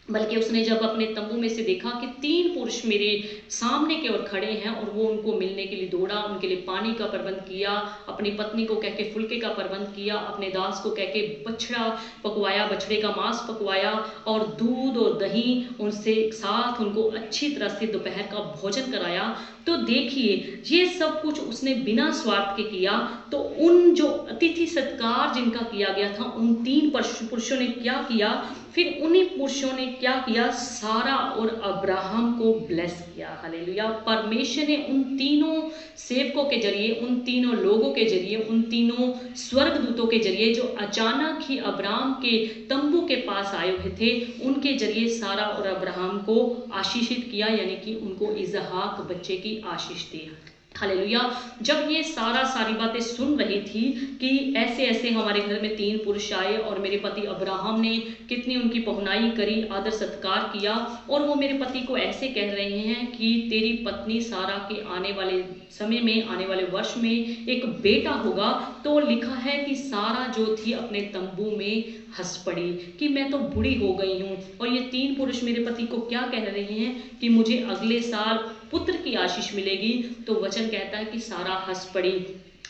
बल्कि उसने जब अपने तंबू में से देखा कि 3 पुरुष मेरे सामने की ओर खड़े हैं और वो उनको मिलने के लिए दौड़ा, उनके लिए पानी का प्रबंध किया, अपनी पत्नी को कह के फुलके का प्रबंध किया, अपने दास को कह के बछड़ा पकवाया, बछड़े का मांस पकवाया और दूध और दही उनसे साथ उनको अच्छी तरह से दोपहर का भोजन कराया। तो देखिए, ये सब कुछ उसने बिना स्वार्थ के किया। तो उन जो अतिथि सत्कार जिनका किया गया था, उन 3 पुरुषों ने क्या किया, फिर उन्हीं पुरुषों ने क्या किया, सारा और अब्राहम को ब्लेस किया। हालेलुया। परमेश्वर ने उन तीनों सेवकों के जरिए, उन तीनों लोगों के जरिए, उन तीनों स्वर्गदूतों के जरिए जो अचानक ही अब्राहम के तंबू के पास आए हुए थे, उनके जरिए सारा और अब्राहम को आशीषित किया, यानी कि उनको इसहाक बच्चे की आशीष दी। हालेलुया। जब ये सारी बातें सुन रही थी कि ऐसे ऐसे हमारे घर में 3 पुरुष आए और मेरे पति अब्राहम ने कितनी उनकी पहुनाई करी, आदर सत्कार किया, और वो मेरे पति को ऐसे कह रहे हैं कि तेरी पत्नी सारा के आने वाले समय में, आने वाले वर्ष में एक बेटा होगा। तो लिखा है कि सारा जो थी अपने तंबू में हंस पड़ी कि मैं तो बूढ़ी हो गई हूँ। और ये 3 पुरुष मेरे पति को क्या कह रहे हैं कि मुझे अगले साल पुत्र की आशीष मिलेगी। तो वचन कहता है कि सारा हंस पड़ी।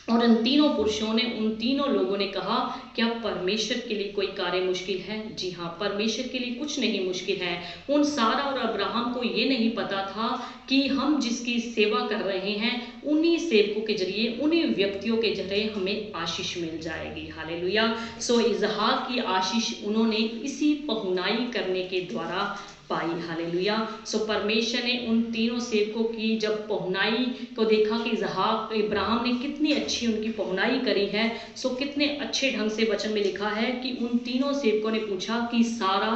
और उन तीनों पुरुषों ने, उन तीनों लोगों ने कहा, क्या परमेश्वर के लिए कोई कार्य मुश्किल है? जी हाँ, परमेश्वर के लिए कुछ नहीं मुश्किल है। उन सारा और अब्राहम को ये नहीं पता था कि हम जिसकी सेवा कर रहे हैं, उन्हीं सेवकों के जरिए, उन्हीं व्यक्तियों के जरिए हमें आशीष मिल जाएगी। हालेलुया। सो इसहाक की आशीष उन्होंने इसी पहुनाई करने के द्वारा पाई। हालेलुया। सो परमेश्वर ने उन तीनों सेवकों की जब पहुनाई को देखा कि इसहाक, इब्राहिम ने कितनी अच्छी उनकी पहुनाई करी है, सो कितने अच्छे ढंग से वचन में लिखा है कि उन तीनों सेवकों ने पूछा कि सारा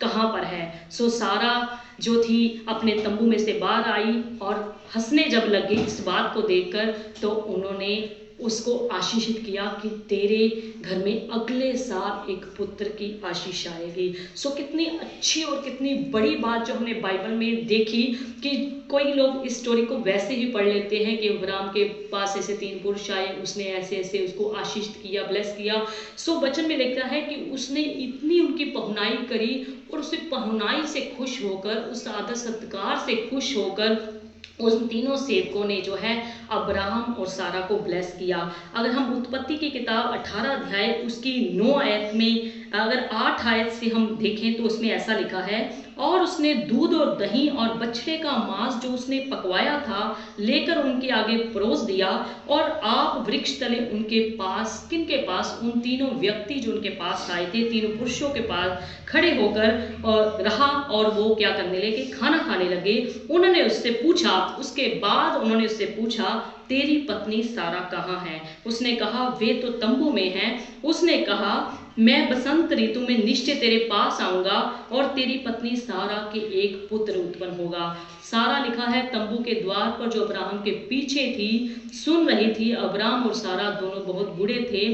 कहाँ पर है। सो सारा जो थी अपने तंबू में से बाहर आई और हंसने जब लगी इस बात को देखकर, तो उन्होंने उसको आशीषित किया कि तेरे घर में अगले साल एक पुत्र की आशीष आएगी। सो कितनी अच्छी और कितनी बड़ी बात जो हमने बाइबल में देखी कि कोई लोग इस स्टोरी को वैसे ही पढ़ लेते हैं कि अब्राहम के पास ऐसे 3 पुरुष आए, उसने ऐसे ऐसे उसको आशीष किया, ब्लेस किया। सो वचन में लिखा है कि उसने इतनी उनकी पहुनाई करी और उस पहुनाई से खुश होकर, उस आदर सत्कार से खुश होकर उन तीनों सेवकों ने जो है अब्राहम और सारा को ब्लेस किया। अगर हम उत्पत्ति की किताब 18 अध्याय उसकी 9 आयत में, अगर 8 आयत से हम देखें तो उसमें ऐसा लिखा है, और उसने दूध और दही और बछड़े का मांस जो उसने पकवाया था लेकर उनके आगे परोस दिया, और आप वृक्ष तले उनके पास, किनके पास, उन तीनों व्यक्ति जो उनके पास आए थे, तीनों पुरुषों के पास खड़े होकर और रहा, और वो क्या करने लगे, खाना खाने लगे। उन्होंने उससे पूछा, उसके बाद उन्होंने उससे पूछा, तेरी पत्नी सारा कहाँ है? उसने कहा, वे तो तंबू में हैं। उसने कहा, मैं बसंत ऋतु में निश्चय तेरे पास आऊंगा और तेरी पत्नी सारा के एक पुत्र उत्पन्न होगा। सारा लिखा है तंबू के द्वार पर जो अब्राहम के पीछे थी, सुन रही थी। अब्राहम और सारा दोनों बहुत बूढ़े थे,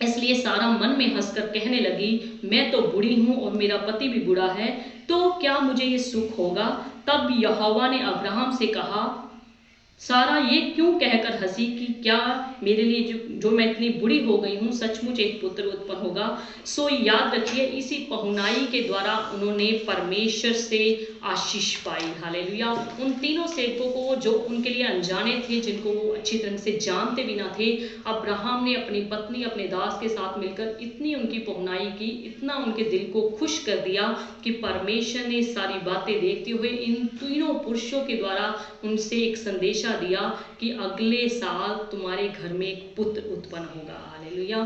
इसलिए सारा मन में हंसकर कहने लगी, मैं तो बूढ़ी हूँ और मेरा पति भी बूढ़ा है, तो क्या मुझे ये सुख होगा? तब यहोवा ने अब्राहम से कहा, सारा ये क्यों कहकर हंसी कि क्या मेरे लिए जो मैं इतनी बुरी हो गई हूँ, सचमुच एक पुत्र उत्पन्न होगा। सो याद रखिए, इसी पहुनाई के द्वारा उन्होंने परमेश्वर से आशीष पाई। हालेलुया। उन तीनों सेवकों को जो उनके लिए अनजाने थे, जिनको वो अच्छी तरह से जानते भी ना थे, अब्राहम ने अपनी पत्नी, अपने दास के साथ मिलकर इतनी उनकी पहुनाई की, इतना उनके दिल को खुश कर दिया कि परमेश्वर ने सारी बातें देखते हुए इन तीनों पुरुषों के द्वारा उनसे एक संदेशा दिया कि अगले साल तुम्हारे घर में एक पुत्र उत्पन्न होगा। हालेलुया।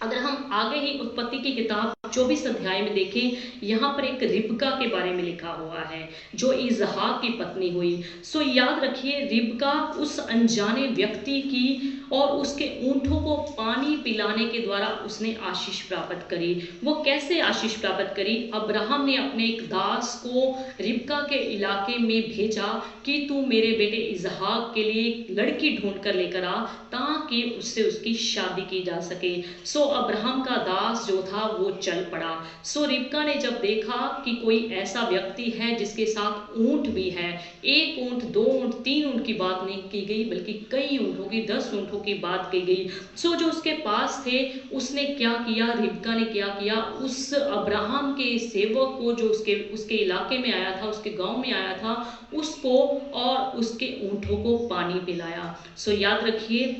अगर हम आगे ही उत्पत्ति की किताब 24 अध्याय में देखें, यहाँ पर एक रिबका के बारे में लिखा हुआ है जो इजहाक की पत्नी हुई। सो याद रखिए, रिबका उस अनजाने व्यक्ति की और उसके ऊंटों को पानी पिलाने के द्वारा उसने आशीष प्राप्त करी। वो कैसे आशीष प्राप्त करी? अब्राहम ने अपने एक दास को रिबका के इलाके में भेजा कि तू मेरे बेटे इजहाक के लिए लड़की ढूंढ कर लेकर आ ताकि उससे उसकी शादी की जा सके। सो अब्राहम का दास जो था वो चल पड़ा। सो रिबका ने जब देखा कि कोई ऐसा व्यक्ति है जिसके साथ ऊंट भी है, एक ऊंट, दो ऊंट, तीन ऊंट की बात नहीं की गई बल्कि कई ऊंटों की, 10 ऊंटों की बात की गई। सो जो उसके पास थे उसने क्या किया, रिबका ने क्या किया, उस अब्राहम के सेवक को जो उसके इलाके में आया था, उसके गांव में आया था, उसको और उसके ऊंटों को पानी पिलाया। सो याद रखिए,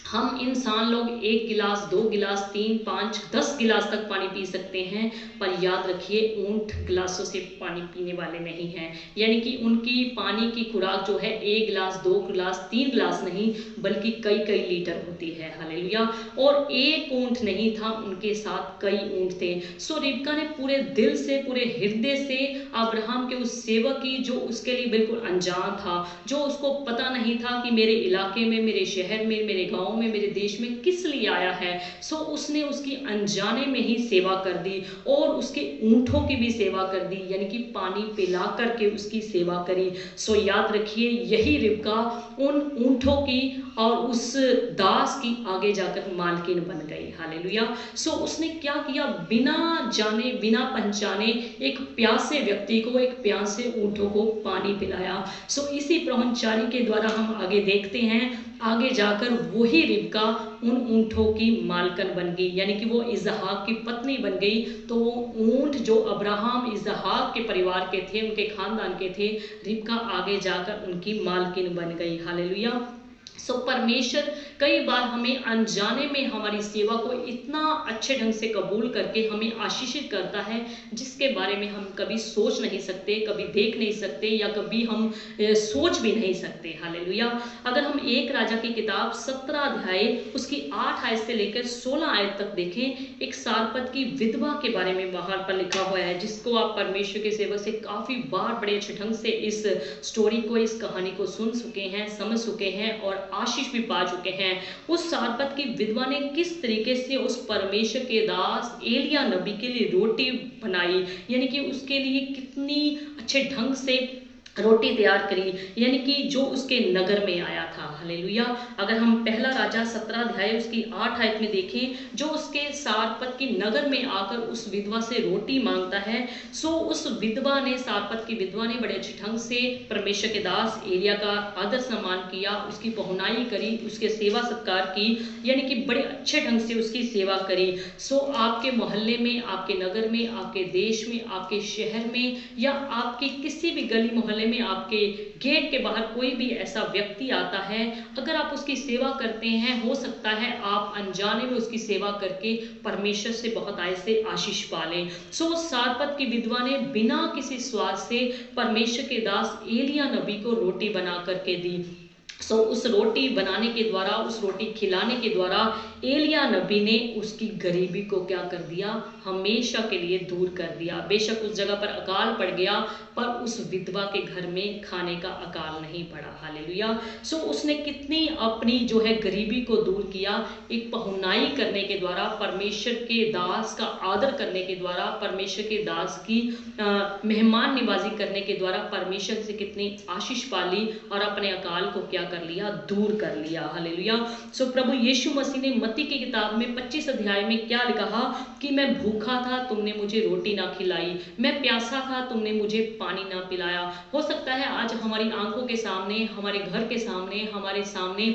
हम इंसान लोग 1 गिलास, 2 गिलास, 3, 5, 10 गिलास तक पानी पी सकते हैं, पर याद रखिए ऊंट गिलासों से पानी पीने वाले नहीं हैं। यानी कि उनकी पानी की खुराक जो है 1 गिलास, 2 गिलास, 3 गिलास नहीं बल्कि कई कई लीटर होती है। हालेलुया। और एक ऊंट नहीं था, उनके साथ कई ऊंट थे। सो रिबका ने पूरे दिल से, पूरे हृदय से अब्राहम के उस सेवक की, जो उसके लिए बिल्कुल अनजान था, जो उसको पता नहीं था कि मेरे इलाके में, मेरे शहर में, मेरे गाँव में, मेरे देश में किस लिए आया है, सो उसने उसकी अनजाने में ही सेवा कर दी और उसके ऊंटों की भी सेवा कर दी, यानी कि पानी पिला करके उसकी सेवा करी। सो याद रखिए, यही रिबका उन ऊंटों की और उस दास की आगे जाकर मालकिन बन गई। हालेलुया। सो उसने क्या किया, बिना जाने बिना पहचाने एक प्यासे व्यक्ति को, एक प्यासे ऊंटों को पानी पिलाया। सो इसी ब्रह्मचारी के द्वारा हम आगे देखते हैं, आगे जाकर वही रिबका उन ऊंटों की मालकन बन गई, यानी कि वो इजहाक की पत्नी बन गई। तो वो ऊंट जो अब्राहम इजहाक के परिवार के थे, उनके खानदान के थे, रिबका आगे जाकर उनकी मालकिन बन गई। हालेलुया। सो परमेश्वर कई बार हमें अनजाने में हमारी सेवा को इतना अच्छे ढंग से कबूल करके हमें आशीषित करता है जिसके बारे में हम कभी सोच नहीं सकते, कभी देख नहीं सकते या कभी हम सोच भी नहीं सकते। हालेलुया। अगर हम 1 राजा की किताब 17 अध्याय उसकी 8 आयत से लेकर 16 आयत तक देखें, एक सारपत की विधवा के बारे में वहां पर लिखा हुआ है, जिसको आप परमेश्वर के सेवक से काफी बार बड़े अच्छे ढंग से इस स्टोरी को, इस कहानी को सुन चुके हैं, समझ चुके हैं और आशीष भी पा चुके हैं। उस सारपत की विधवा ने किस तरीके से उस परमेश्वर के दास एलिया नबी के लिए रोटी बनाई, यानी कि उसके लिए कितनी अच्छे ढंग से रोटी तैयार करी, यानी कि जो उसके नगर में आया था। हालेलुया। अगर हम 1 राजा 17 अध्याय उसकी 8 आयत में देखें, जो उसके सारपत की नगर में आकर उस विधवा से रोटी मांगता है, सो उस विधवा ने, सारपत की विधवा ने बड़े अच्छे ढंग से परमेश्वर के दास एलिया का आदर सम्मान किया, उसकी पहुनाई करी, उसके सेवा सत्कार की, यानी कि बड़े अच्छे ढंग से उसकी सेवा करी। सो आपके मोहल्ले में, आपके नगर में, आपके देश में, आपके शहर में या आपके किसी भी गली मोहल्ले में, आपके गेट के बाहर कोई भी ऐसा व्यक्ति आता है, अगर आप उसकी सेवा करते हैं, हो सकता है आप अनजाने में उसकी सेवा करके परमेश्वर से बहुत आय से आशीष पा लें। सो सारपत की विधवा ने बिना किसी स्वार्थ से परमेश्वर के दास एलिया नबी को रोटी बना करके दी। सो उस रोटी बनाने के द्वारा, उस रोटी खिलाने के द्वारा एलिया नबी ने उसकी गरीबी को क्या कर दिया, हमेशा के लिए दूर कर दिया। बेशक उस जगह पर अकाल पड़ गया, पर उस विधवा के घर में खाने का अकाल नहीं पड़ा। हालेलुया। सो उसने कितनी अपनी जो है गरीबी को दूर किया, एक पहुनाई करने के द्वारा, परमेश्वर के दास का आदर करने के द्वारा, परमेश्वर के दास की मेहमान निवाजी करने के द्वारा परमेश्वर से कितनी आशीष पाली और अपने अकाल को क्या कर लिया, दूर कर लिया। हालेलुया। सो प्रभु यीशु मसीह ने मत्ती की किताब में 25 अध्याय में क्या लिखा कि मैं भूखा था, तुमने मुझे रोटी ना खिलाई, मैं प्यासा था, तुमने मुझे पानी ना पिलाया। हो सकता है आज हमारी आंखों के सामने, हमारे घर के सामने, हमारे सामने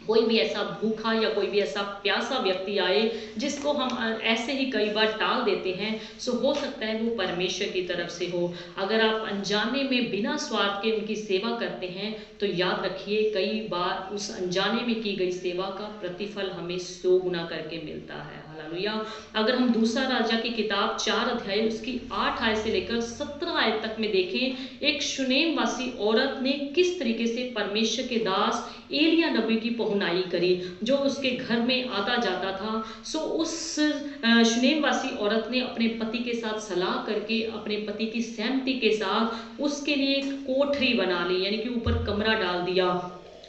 कोई भी ऐसा भूखा या कोई भी ऐसा प्यासा व्यक्ति आए जिसको हम ऐसे ही कई बार टाल देते हैं। सो हो सकता है वो परमेश्वर की तरफ से हो। अगर आप अनजाने में बिना स्वार्थ के उनकी सेवा करते हैं तो याद रखिए, कई बार उस अनजाने में की गई सेवा का प्रतिफल हमें 100 गुना करके मिलता है। हालेलुया। अगर हम दूसरा राजा की किताब 4 अध्याय उसकी 8 आयत से लेकर 17 आयत तक में देखें, एक शुनेम वासी औरत ने किस तरीके से परमेश्वर के दास एलिया नबी की पहुनाई करी, जो उसके घर में आता जाता था। सो उस शुनेम वासी औरत ने अपने पति के साथ सलाह करके, अपने पति की सहमति के साथ उसके लिए एक कोठरी बना ली, यानी कि ऊपर कमरा डाल दिया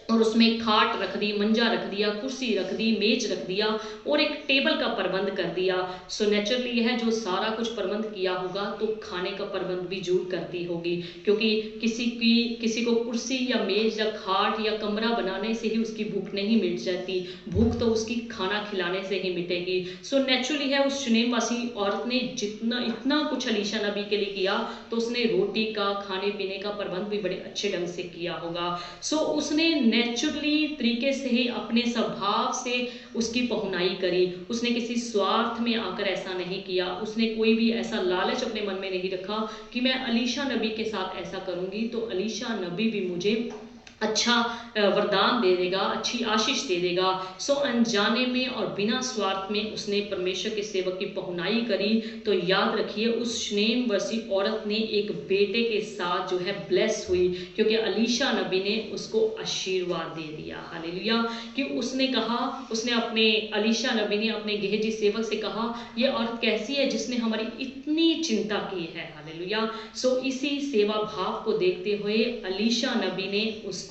और उसमें खाट रख दी, मंजा रख दिया, कुर्सी रख दी, मेज रख दिया और एक टेबल का प्रबंध कर दिया। सो नेचुरली है जो सारा कुछ प्रबंध किया होगा तो खाने का प्रबंध भी जरूर करती होगी, क्योंकि किसी को कुर्सी या मेज या खाट या कमरा बनाने से ही उसकी भूख नहीं मिट जाती, भूख तो उसकी खाना खिलाने से ही मिटेगी। सो नेचुरली है उस शुनेम वासी औरत ने इतना कुछ अलीशा नबी के लिए किया, तो उसने रोटी का, खाने पीने का प्रबंध भी बड़े अच्छे ढंग से किया होगा। सो उसने नेचुरली तरीके से ही अपने स्वभाव से उसकी पहुनाई करी। उसने किसी स्वार्थ में आकर ऐसा नहीं किया, उसने कोई भी ऐसा लालच अपने मन में नहीं रखा कि मैं अलीशा नबी के साथ ऐसा करूंगी तो अलीशा नबी भी मुझे अच्छा वरदान दे देगा, अच्छी आशीष दे देगा। सो अनजाने में और बिना स्वार्थ में उसने परमेश्वर के सेवक की पहुनाई करी। तो याद रखिए उस शुनेम वासी औरत ने एक बेटे के साथ जो है ब्लेस हुई, क्योंकि अलीशा नबी ने उसको आशीर्वाद दे दिया। हालेलुया। कि उसने कहा, उसने अपने अलीशा नबी ने अपने गेहजी सेवक से कहा, ये औरत कैसी है जिसने हमारी इतनी चिंता की है। हालेलुया। सो इसी सेवा भाव को देखते हुए अलीशा नबी ने उसको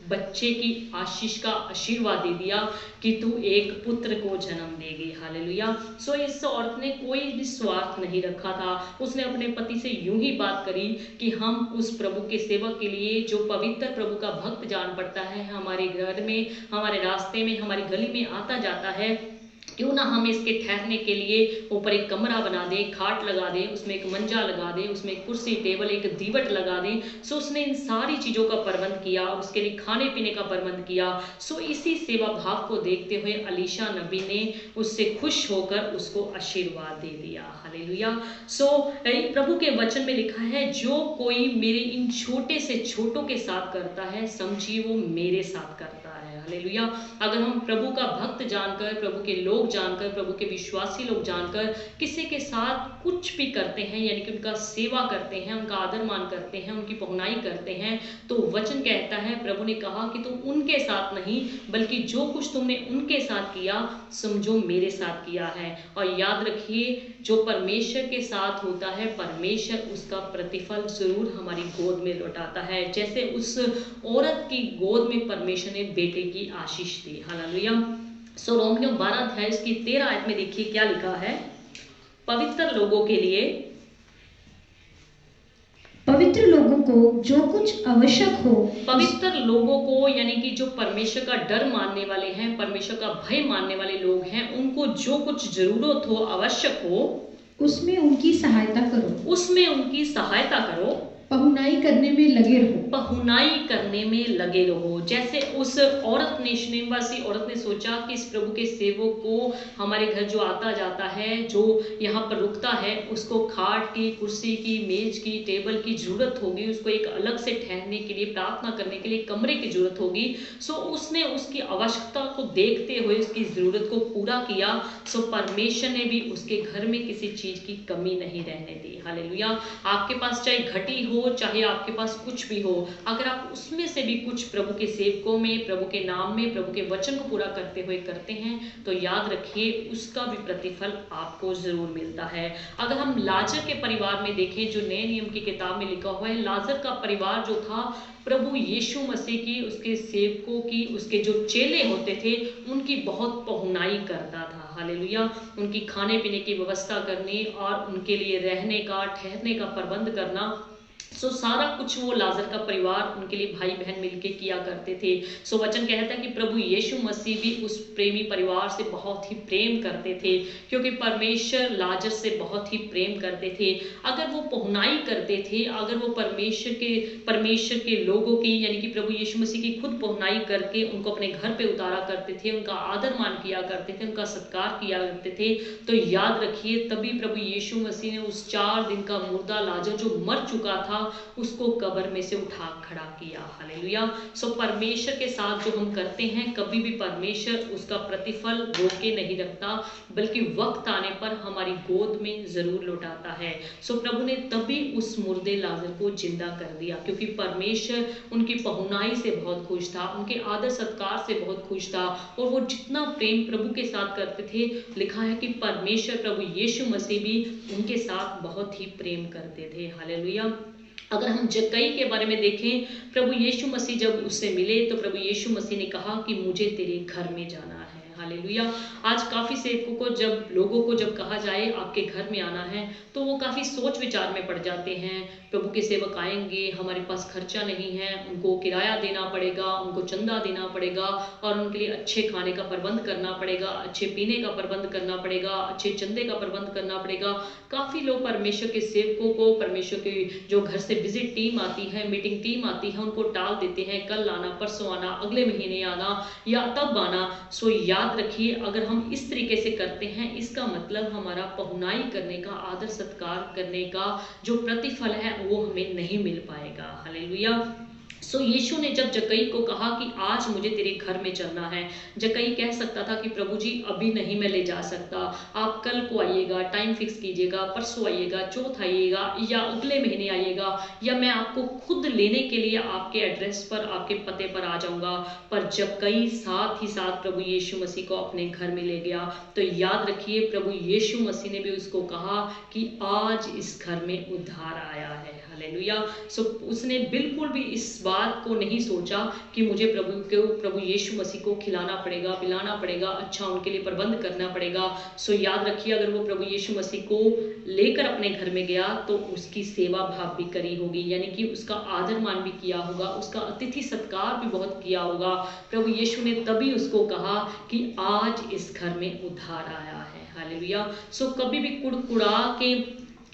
बच्चे की आशीष का आशीर्वाद दे दिया कि तू एक पुत्र को जन्म देगी। हालेलुया। सो इस औरत ने कोई भी स्वार्थ नहीं रखा था। उसने अपने पति से यूं ही बात करी कि हम उस प्रभु के सेवक के लिए, जो पवित्र प्रभु का भक्त जान पड़ता है, हमारे घर में, हमारे रास्ते में, हमारी गली में आता जाता है, क्यों ना हम इसके ठहरने के लिए ऊपर एक कमरा बना दें, खाट लगा दें, उसमें एक मंजा लगा दें, उसमें एक कुर्सी, टेबल, एक दीवट लगा दें। सो उसने इन सारी चीज़ों का प्रबंध किया, उसके लिए खाने पीने का प्रबंध किया। सो इसी सेवा भाव को देखते हुए अलीशा नबी ने उससे खुश होकर उसको आशीर्वाद दे दिया। हालेलुया। सो प्रभु के वचन में लिखा है, जो कोई मेरे इन छोटे से छोटों के साथ करता है, समझिए वो मेरे साथ करता है। हालेलुया। अगर हम प्रभु का भक्त जानकर, प्रभु के लोग जानकर, प्रभु के विश्वासी लोग जानकर किसी के साथ कुछ भी करते हैं, यानी कि उनका सेवा करते हैं, उनका आदर मान करते हैं, उनकी पहुनाई करते हैं, तो वचन कहता है, प्रभु ने कहा कि तुम उनके साथ नहीं, बल्कि जो कुछ तुमने उनके साथ किया समझो मेरे साथ किया है। और याद रखिए, जो परमेश्वर के साथ होता है, परमेश्वर उसका प्रतिफल जरूर हमारी गोद में लौटाता है, जैसे उस औरत की गोद में परमेश्वर ने बेटे की आशीष दी। हालेलुया। सो रोमियो 12 अध्याय की 13 आयत में देखिए क्या लिखा है। पवित्र लोगों के लिए, पवित्र लोगों को जो कुछ आवश्यक हो, पवित्र लोगों को यानी कि जो परमेश्वर का डर मानने वाले हैं, परमेश्वर का भय मानने वाले लोग हैं, उनको जो कुछ जरूरत हो, आवश्यक हो, उसमें उनकी सहायता करो, उसमें उनकी सहायता करो, पहुनाई करने में लगे रहो, पहुनाई करने में लगे रहो। जैसे उस औरत ने, शुनेमवासी औरत ने सोचा कि इस प्रभु के सेवक को हमारे घर जो आता जाता है, जो यहाँ पर रुकता है, उसको खाट की, कुर्सी की, मेज की, टेबल की जरूरत होगी, उसको एक अलग से ठहरने के लिए, प्रार्थना करने के लिए कमरे की जरूरत होगी। सो उसने उसकी आवश्यकता को देखते हुए उसकी जरूरत को पूरा किया। सो परमेश्वर ने भी उसके घर में किसी चीज की कमी नहीं रहने दी। हालेलुया। आपके पास चाहे घटी हो, चाहे आपके पास कुछ भी हो, अगर आप उसमें से भी कुछ प्रभु के सेवकों में, प्रभु के नाम में, प्रभु के वचन को पूरा करते हुए करते हैं, तो याद रखिए उसका भी प्रतिफल आपको जरूर मिलता है। अगर हम लाजर के परिवार में देखें, जो नए नियम की किताब में लिखा हुआ है, लाजर का परिवार जो था, प्रभु यीशु मसीह की, उसके सेवकों की, उसके जो चेले होते थे, उनकी बहुत पहुनाई करता था। हालेलुया। उनकी खाने पीने की व्यवस्था करनी और उनके लिए रहने का, ठहरने का प्रबंध करना, सो सारा कुछ वो लाजर का परिवार, उनके लिए भाई बहन मिलके किया करते थे। सो वचन कहता है कि प्रभु यीशु मसीह भी उस प्रेमी परिवार से बहुत ही प्रेम करते थे, क्योंकि परमेश्वर लाजर से बहुत ही प्रेम करते थे। अगर वो पहुनाई करते थे, अगर वो परमेश्वर के लोगों की, यानी कि प्रभु यीशु मसीह की खुद पहुनाई करके उनको अपने घर पे उतारा करते थे, उनका आदर मान किया करते थे, उनका सत्कार किया करते थे, तो याद रखिए तभी प्रभु यीशु मसीह ने उस 4 दिन का मुर्दा लाजर जो मर चुका था, उसको कब्र में से उठा खड़ा किया। हालेलुया। सो परमेश्वर के साथ जो हम करते हैं, कभी भी परमेश्वर उसका प्रतिफल रोके नहीं रखता, बल्कि वक्त आने पर हमारी गोद में जरूर लौटाता है। सो प्रभु ने तभी उस मुर्दे लाजर को जिंदा कर दिया, क्योंकि परमेश्वर उनकी पहुनाई से बहुत खुश था, उनके आदर सत्कार से बहुत खुश था, और वो जितना प्रेम प्रभु के साथ करते थे, लिखा है कि परमेश्वर प्रभु यीशु मसीह भी उनके साथ बहुत ही प्रेम करते थे। हालेलुया। अगर हम जक्कई के बारे में देखें, प्रभु यीशु मसीह जब उससे मिले तो प्रभु यीशु मसीह ने कहा कि मुझे तेरे घर में जाना है। हालेलुया। आज काफ़ी सेवकों को जब लोगों को जब कहा जाए आपके घर में आना है, तो वो काफ़ी सोच विचार में पड़ जाते हैं। प्रभु के सेवक आएंगे, हमारे पास खर्चा नहीं है, उनको किराया देना पड़ेगा, उनको चंदा देना पड़ेगा, और उनके लिए अच्छे खाने का प्रबंध करना पड़ेगा, अच्छे पीने का प्रबंध करना पड़ेगा, अच्छे चंदे का प्रबंध करना पड़ेगा। काफ़ी लोग परमेश्वर के सेवकों को, परमेश्वर की जो घर से विजिट टीम आती है, मीटिंग टीम आती है, उनको टाल देते हैं, कल आना, परसों आना, अगले महीने आना या तब आना। सो याद रखिए, अगर हम इस तरीके से करते हैं, इसका मतलब हमारा पहुनाई करने का, आदर सत्कार करने का जो प्रतिफल है वो हमें नहीं मिल पाएगा। हालेलुया। सो यीशु ने जब जक्कई को कहा कि आज मुझे तेरे घर में चलना है, जक्कई कह सकता था कि प्रभु जी अभी नहीं मैं ले जा सकता, आप कल को आइएगा, टाइम फिक्स कीजिएगा, परसों आइएगा, चौथ आइएगा या अगले महीने आइएगा, या मैं आपको खुद लेने के लिए आपके एड्रेस पर, आपके पते पर आ जाऊंगा। पर जक्कई साथ ही साथ प्रभु यीशु मसीह को अपने घर में ले गया। तो याद रखिए, प्रभु यीशु मसीह ने भी उसको कहा कि आज इस घर में उद्धार आया है। हालेलुया। सो उसने बिल्कुल भी इस बात को नहीं सोचा कि मुझे प्रभु यीशु मसीह को खिलाना पड़ेगा, पिलाना पड़ेगा, अच्छा उनके लिए प्रबंध करना पड़ेगा। सो याद रखिए, अगर वो प्रभु यीशु मसीह को लेकर अपने घर में गया तो उसकी सेवा भाव भी करी होगी, यानी कि उसका आदर मान भी किया होगा, उसका अतिथि सत्कार भी बहुत किया होगा। प्रभु यीशु ने तभी उसको कहा कि आज इस घर में उद्धार आया है। हालेलुया। सो कभी भी कुड़कुड़ा के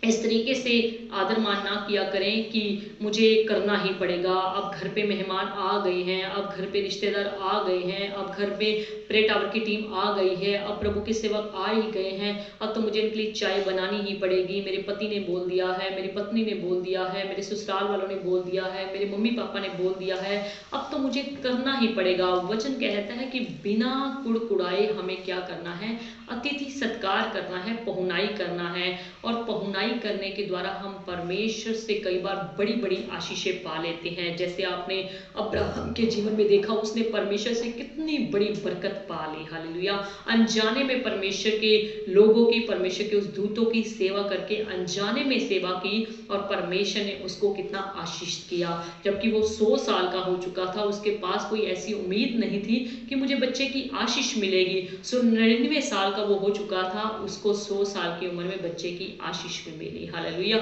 इस तरीके से आदर मान ना किया करें कि मुझे करना ही पड़ेगा, अब घर पे मेहमान आ गए हैं, अब घर पे रिश्तेदार आ गए हैं, अब घर पे प्रे टावर की टीम आ गई है, अब प्रभु के सेवक आ ही गए हैं, अब तो मुझे इनके लिए चाय बनानी ही पड़ेगी, मेरे पति ने बोल दिया है, मेरी पत्नी ने बोल दिया है, मेरे ससुराल वालों ने बोल दिया है, मेरे मम्मी पापा ने बोल दिया है, अब तो मुझे करना ही पड़ेगा। वचन कहता है कि बिना कुड़कुड़ाए हमें क्या करना है, अतिथि सत्कार करना है, पहुनाई करना है, और पहुनाई करने के द्वारा हम परमेश्वर से कई बार बड़ी बड़ी आशीषें पा लेते हैं। जैसे आपने अब्राहम के जीवन में देखा, उसने परमेश्वर से कितनी बड़ी बरकत पा ली। हालेलुया। अनजाने में परमेश्वर के लोगों की, परमेश्वर के उस दूतों की सेवा करके अनजाने में सेवा की, और परमेश्वर ने उसको कितना आशीष किया। जबकि वो 100 साल का हो चुका था, उसके पास कोई ऐसी उम्मीद नहीं थी कि मुझे बच्चे की आशीष मिलेगी। 99 साल का वो हो चुका था, उसको 100 साल की उम्र में बच्चे की आशीष भी मिली। हालेलुया।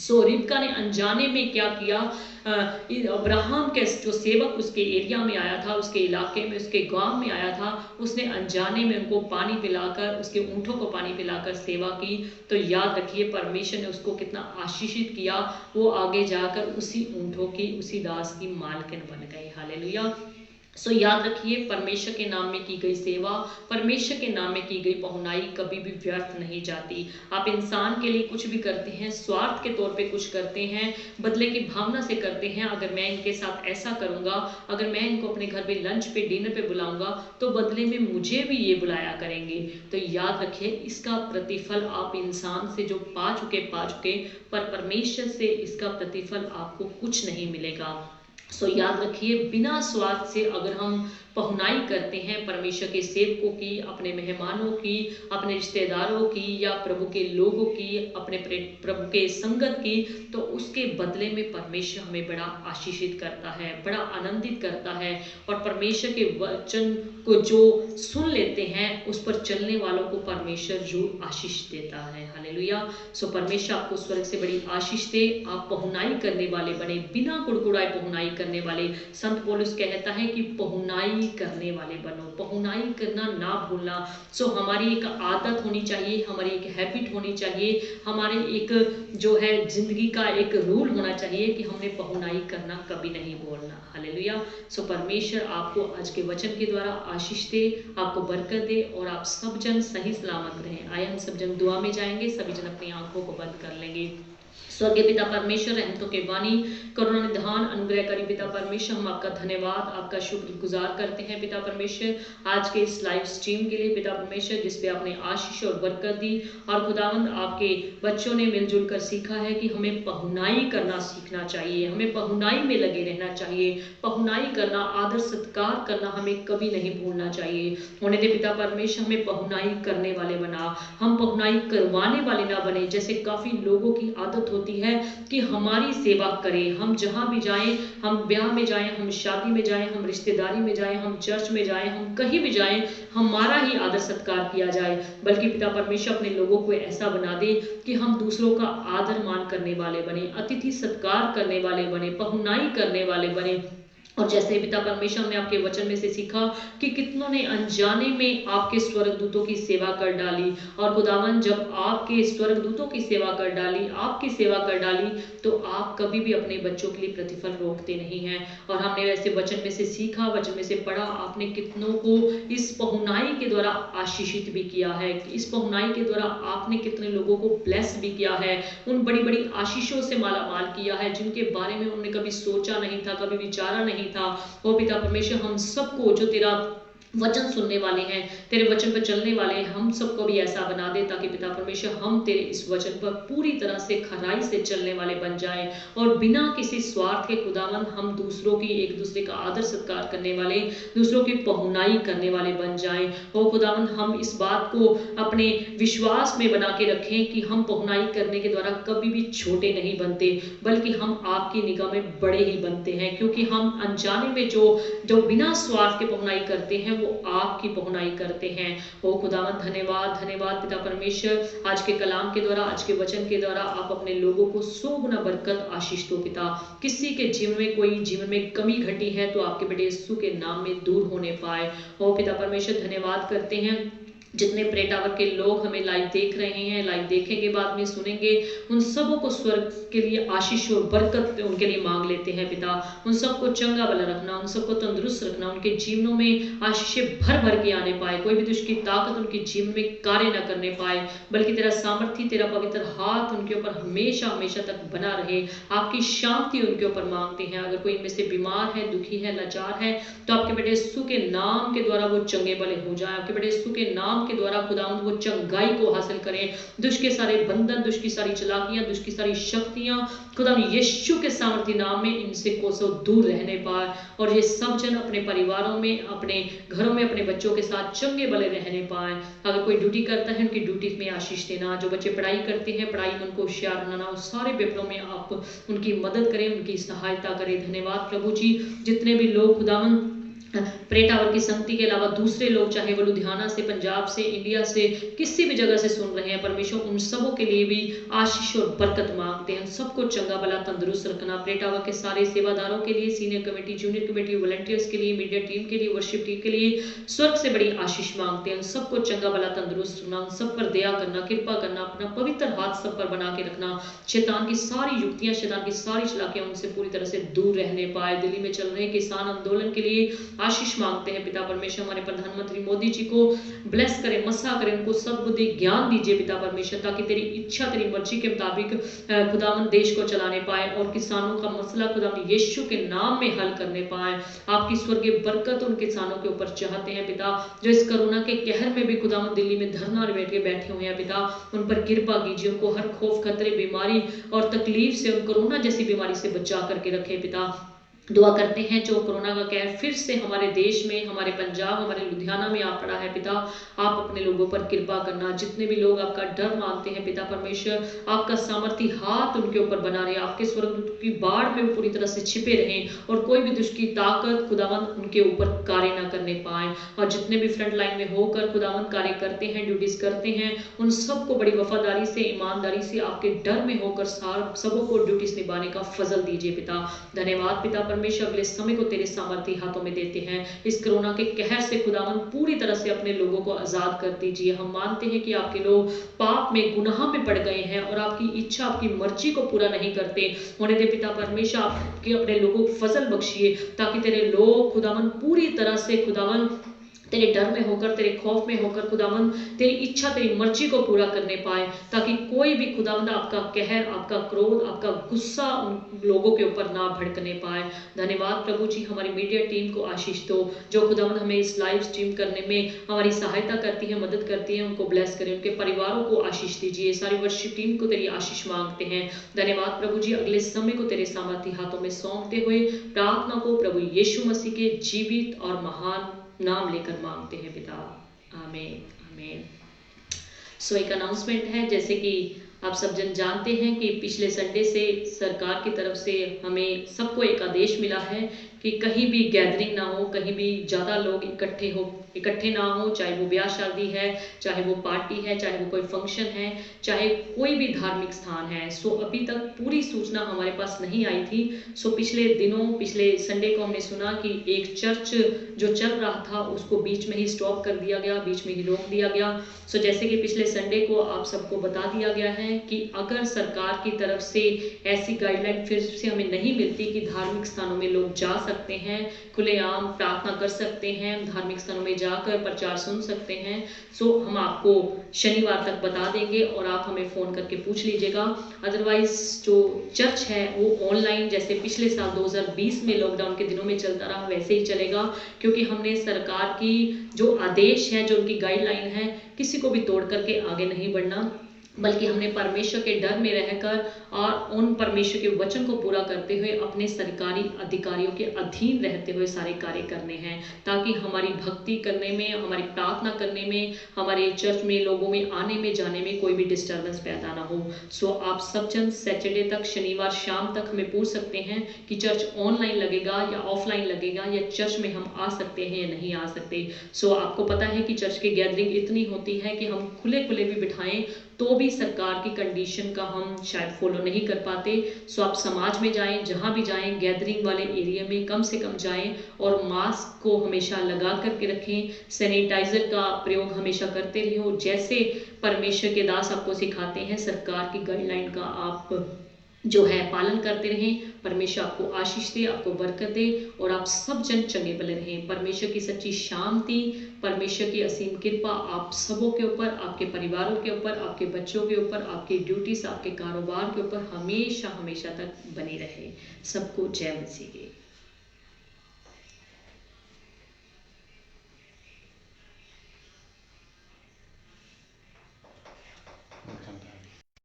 सो रिबका ने अनजाने में क्या किया, अब्राहम के जो सेवक उसके एरिया में आया था, उसके इलाके में, उसके गांव में आया था, उसने अनजाने में उनको पानी पिलाकर, उसके ऊंटों को पानी पिलाकर सेवा की। तो याद रखिए, परमेश्वर ने उसको कितना आशीषित किया, वो आगे जाकर उसी ऊंटों की, उसी दास की मालकिन बन गई। हालेलुया। सो याद रखिए, परमेश्वर के नाम में की गई सेवा, परमेश्वर के नाम में की गई पहुनाई कभी भी व्यर्थ नहीं जाती। आप इंसान के लिए कुछ भी करते हैं, स्वार्थ के तौर पे कुछ करते हैं, बदले की भावना से करते हैं, अगर मैं इनके साथ ऐसा करूंगा, अगर मैं इनको अपने घर पे लंच पे, डिनर पे बुलाऊंगा, तो बदले में मुझे भी ये बुलाया करेंगे। तो याद रखिए, इसका प्रतिफल आप इंसान से जो पा चुके, पर परमेश्वर से इसका प्रतिफल आपको कुछ नहीं मिलेगा। सो याद रखिए, बिना स्वार्थ से अगर हम पहुनाई करते हैं परमेश्वर के सेवकों की, अपने मेहमानों की, अपने रिश्तेदारों की, या प्रभु के लोगों की, अपने प्रभु के संगत की, तो उसके बदले में परमेश्वर हमें बड़ा आशीषित करता है, बड़ा आनंदित करता है। और परमेश्वर के वचन को जो सुन लेते हैं, उस पर चलने वालों को परमेश्वर जरूर आशीष देता है। हालेलुया। सो परमेश्वर आपको स्वर्ग से बड़ी आशीष दे, आप पहुनाई करने वाले बने, बिना कुड़कुड़ाए पहुनाई करने वाले। संत पौलुस कहता है कि पहुनाई करने वाले बनो, पहुनाई करना ना भूलना। सो हमारी एक आदत होनी चाहिए, हमारी एक हैबिट होनी चाहिए, हमारे एक जो है जिंदगी का एक रूल होना चाहिए कि हमने पहुनाई करना कभी नहीं भूलना। हालेलुया। सो परमेश्वर आपको आज के वचन के द्वारा आशीष दे, आपको बरकत दे, और आप सब जन सही सलामत रहें। आए हम सब जन दुआ में जाएंगे, सभी जन अपनी आंखों को बंद कर लेंगे। स्वर्गीय पिता परमेश्वर, रहमतों के बानी, करुणा निधान अनुग्रहकारी पिता परमेश्वर, हम आपका धन्यवाद, आपका शुक्रगुजार करते हैं पिता परमेश्वर आज के इस लाइव स्ट्रीम के लिए पिता परमेश्वर, जिस पे आपने आशीष और बरकत दी। और खुदावंद, आपके बच्चों ने मिलजुल कर सीखा है कि हमें पहुनाई करना सीखना चाहिए, हमें पहुनाई में लगे रहना चाहिए। पहुनाई करना, आदर सत्कार करना हमें कभी नहीं भूलना चाहिए। होने दे पिता परमेश्वर, हमें पहुनाई करने वाले बना, हम पहुनाई करवाने वाले ना बने। जैसे काफी लोगों की आदत होती है कि हमारी सेवा करें, हम जहां भी जाएं, हम ब्याह में जाएं, हम शादी में जाएं, हम रिश्तेदारी में जाएं, हम चर्च में जाएं, हम कहीं भी जाएं, हमारा ही आदर सत्कार किया जाए। बल्कि पिता परमेश्वर अपने लोगों को ऐसा बना दे कि हम दूसरों का आदर मान करने वाले बने, अतिथि सत्कार करने वाले बने, पहुनाई करने वाले बने। और जैसे पिता परमेश्वर, हमने आपके वचन में से सीखा कि कितनों ने अनजाने में आपके स्वर्गदूतों की सेवा कर डाली। और खुदावन, जब आपके स्वर्गदूतों की सेवा कर डाली, आपकी सेवा कर डाली, तो आप कभी भी अपने बच्चों के लिए प्रतिफल रोकते नहीं हैं। और हमने वैसे वचन में से सीखा, वचन में से पढ़ा, आपने कितनों को इस पहुनाई के द्वारा आशीषित भी किया है। इस पहुनाई के द्वारा आपने कितने लोगों को ब्लेस भी किया है, उन बड़ी बड़ी आशीषों से मालामाल किया है जिनके बारे में उन्होंने कभी सोचा नहीं था, कभी विचारा नहीं था। वो पिता परमेश्वर, हम सबको जो तेरा वचन सुनने वाले हैं, तेरे वचन पर चलने वाले हैं, हम सबको भी ऐसा बना दे ताकि पिता परमेश्वर हम तेरे इस वचन पर पूरी तरह से खराई से चलने वाले बन जाएं और बिना किसी स्वार्थ के खुदावन हम दूसरों की, एक दूसरे का आदर सत्कार करने वाले, दूसरों की पहुनाई करने वाले बन जाएं। और खुदावन, हम इस बात को अपने विश्वास में बना के रखें कि हम पहुनाई करने के द्वारा कभी भी छोटे नहीं बनते, बल्कि हम आपकी निगाह में बड़े ही बनते हैं। क्योंकि हम अनजाने में जो बिना स्वार्थ के पहुनाई करते हैं, वो आपकी पहुनाई करते हैं। ओ खुदावंद, धन्यवाद धन्यवाद पिता परमेश्वर, आज के कलाम के द्वारा, आज के वचन के द्वारा आप अपने लोगों को 100 गुना बरकत आशीष दो पिता। किसी के जीवन में कोई जीवन में कमी घटी है तो आपके बेटे यीशु के नाम में दूर होने पाए। ओ पिता परमेश्वर, धन्यवाद करते हैं जितने प्रे टावर के लोग हमें लाइव देख रहे हैं, लाइव देखेंगे, बाद में सुनेंगे, उन सबों को स्वर्ग के लिए आशीष और बरकत उनके लिए मांग लेते हैं पिता। उन सबको चंगा भला रखना, उन सबको तंदुरुस्त रखना, उनके जीवनों में आशीष भर भर के आने पाए, कोई भी दुष्ट की ताकत उनके जीवन में कार्य न करने पाए, बल्कि तेरा सामर्थ्य, तेरा पवित्र हाथ उनके ऊपर हमेशा हमेशा तक बना रहे। आपकी शांति उनके ऊपर मांगते हैं। अगर कोई इनमें से बीमार है, दुखी है, लाचार है, तो आपके बेटे यीशु के नाम के द्वारा वो चंगे भले हो जाए। आपके बेटे यीशु के नाम के द्वारा खुदावंद वो चंगाई को हासिल करें। दुष्ट के सारे बंधन, दुष्ट की सारी चालाकियां, दुष्ट की सारी शक्तियां खुदावंद यीशु के सामर्थ्य नाम में इनसे कोसों दूर रहने पाए। और ये सब जन अपने परिवारों में, अपने घरों में, अपने बच्चों के साथ चंगे भले रहने पाए। अगर कोई ड्यूटी करता है, उनकी ड्यूटी में आशीष देना। जो बच्चे पढ़ाई करते हैं, पढ़ाई में उनको होशियार बनाना। उस सारे पेपरों में आप उनकी मदद करें, उनकी सहायता करें। धन्यवाद प्रभु जी, जितने भी लोग खुदावंद प्रे टावर की संगति के अलावा दूसरे लोग, चाहे वो लुधियाना से, पंजाब से, इंडिया से, किसी भी जगह से सुन रहे हैं, परमेश्वर उन सबों के लिए भी आशीष और बरकत मांगते हैं। सबको चंगा भला तंदुरुस्त रखना। प्रे टावर के सारे सेवादारों के लिए, senior committee, junior committee, volunteers के लिए, मीडिया टीम के लिए, वर्शिप टीम के लिए स्वर्ग से बड़ी आशीष मांगते हैं। सबको चंगा भला तंदुरुस्त रखना, उन सब पर दया करना, कृपा करना, अपना पवित्र हाथ सब पर बना के रखना। शैतान की सारी युक्तियां, शैतान की सारी चालाकियां उनसे पूरी तरह से दूर रहने पाए। दिल्ली में चल रहे किसान आंदोलन के लिए आशीष मांगते हैं पिता परमेश्वर। हमारे प्रधानमंत्री मोदी जी को ब्लेस करें, मसा करें, उनको सद्बुद्धि ज्ञान दीजिए पिता परमेश्वर, ताकि तेरी इच्छा, तेरी मर्जी के मुताबिक खुदावंद देश को चलाने पाए और किसानों का मसला खुदावंद यीशु के नाम में हल करने पाए। आपकी स्वर्गीय बरकत उन किसानों के ऊपर चाहते हैं पिता, जो इस कोरोना के कहर में भी खुदावंद दिल्ली में धरना बैठे हुए हैं पिता। उन पर कृपा कीजिए, उनको हर खौफ, खतरे, बीमारी और तकलीफ से, उन कोरोना जैसी बीमारी से बचा करके रखे पिता। दुआ करते हैं जो कोरोना का कहर फिर से हमारे देश में, हमारे पंजाब, हमारे लुधियाना में आ पड़ा है पिता, आप अपने लोगों पर कृपा करना। जितने भी लोग आपका डर मानते हैं पिता परमेश्वर, आपका सामर्थी हाथ उनके ऊपर बना रहे, आपके स्वर्गदूत की बाढ़ में वो पूरी तरह से छिपे रहें और कोई भी दुष्ट की ताकत खुदावंद उनके ऊपर कार्य न करने पाए। और जितने भी फ्रंट लाइन में होकर खुदावंद कार्य करते हैं, ड्यूटीज करते हैं, उन सबको बड़ी वफादारी से, ईमानदारी से, आपके डर में होकर सबों को ड्यूटीज निभाने का फजल दीजिए पिता। धन्यवाद पिता परमेश्वर, अगले समय को तेरे सामर्थी हाथों में देते हैं। इस कोरोना के कहर से खुदावन पूरी तरह से अपने लोगों को आजाद कर दीजिए। हम मानते हैं कि आपके लोग पाप में, गुनाह में पड़ गए हैं और आपकी इच्छा, आपकी मर्जी को पूरा नहीं करते। होने दे पिता परमेश्वर, आपके अपने लोगों को फजल बख्शिए ताकि तेरे लोग खुदावन पूरी तरह से खुदावन तेरे डर में होकर, तेरे खौफ में होकर खुदावंद तेरी इच्छा, तेरी मर्जी को पूरा करने पाए, ताकि कोई भी खुदावंद आपका कहर, आपका क्रोध, आपका गुस्सा उन लोगों के ऊपर ना भड़कने पाए। धन्यवाद प्रभु जी, हमारी मीडिया टीम को आशीष दो, जो खुदावंद हमें इस लाइव स्ट्रीम करने में हमारी सहायता करती है, मदद करती है, उनको ब्लेस करें, उनके परिवारों को आशीष दीजिए। सारी वर्शिप टीम को तेरी आशीष मांगते हैं। धन्यवाद प्रभु जी, अगले समय को तेरे सामर्थी हाथों में सौंपते हुए प्रार्थना को प्रभु यीशु मसीह के जीवित और महान नाम लेकर मांगते हैं पिता, आमीन आमीन। सो एक अनाउंसमेंट है, जैसे कि आप सब जन जानते हैं कि पिछले संडे से सरकार की तरफ से हमें सबको एक आदेश मिला है कि कहीं भी गैदरिंग ना हो, कहीं भी ज़्यादा लोग इकट्ठे ना हो, चाहे वो ब्याह शादी है, चाहे वो पार्टी है, चाहे वो कोई फंक्शन है, चाहे कोई भी धार्मिक स्थान है। सो अभी तक पूरी सूचना हमारे पास नहीं आई थी। सो पिछले संडे को हमने सुना कि एक चर्च जो चल रहा था उसको बीच में ही स्टॉप कर दिया गया, बीच में ही रोक दिया गया। सो जैसे कि पिछले संडे को आप सबको बता दिया गया है कि अगर सरकार की तरफ से ऐसी गाइडलाइन फिर से हमें नहीं मिलती कि धार्मिक स्थानों में लोग जा सकते हैं, खुलेआम प्रार्थना कर सकते हैं, धार्मिक स्थानों में जाकर प्रचार सुन सकते हैं, सो हम आपको शनिवार तक बता देंगे और आप हमें फ़ोन करके पूछ लीजिएगा। अदरवाइज जो चर्च है वो ऑनलाइन जैसे पिछले साल 2020 में लॉकडाउन के दिनों में चलता रहा वैसे ही चलेगा, क्योंकि हमने सरकार की जो आदेश है, जो उनकी गाइडलाइन है, किसी को भी तोड़ करके आगे नहीं बढ़ना, बल्कि हमने परमेश्वर के डर में रहकर और उन परमेश्वर के वचन को पूरा करते हुए अपने सरकारी अधिकारियों के अधीन रहते हुए सारे कार्य करने हैं, ताकि हमारी भक्ति करने में, हमारी प्रार्थना करने में, हमारे चर्च में लोगों में आने में जाने में कोई भी डिस्टर्बेंस पैदा ना हो। सो आप सब जन सैटरडे तक, शनिवार शाम तक हमें पूछ सकते हैं कि चर्च ऑनलाइन लगेगा या ऑफलाइन लगेगा, या चर्च में हम आ सकते हैं या नहीं आ सकते। सो आपको पता है कि चर्च की गैदरिंग इतनी होती है कि हम खुले खुले भी बिठाएं तो भी सरकार की कंडीशन का हम शायद फॉलो नहीं कर पाते। सो आप समाज में जाएं, जहां भी जाएं, गैदरिंग वाले एरिया में कम से कम जाएं और मास्क को हमेशा लगा करके रखें, सैनिटाइजर का प्रयोग हमेशा करते रहो, जैसे परमेश्वर के दास आपको सिखाते हैं। सरकार की गाइडलाइन का आप जो है पालन करते रहें। परमेश्वर आपको आशीष दे, आपको बरकत दे और आप सब जन चंगे भले रहें। परमेश्वर की सच्ची शांति, परमेश्वर की असीम कृपा आप सबों के ऊपर, आपके परिवारों के ऊपर, आपके बच्चों के ऊपर, आपकी ड्यूटीज, आपके कारोबार के ऊपर हमेशा हमेशा तक बनी रहे। सबको जय मसीह की।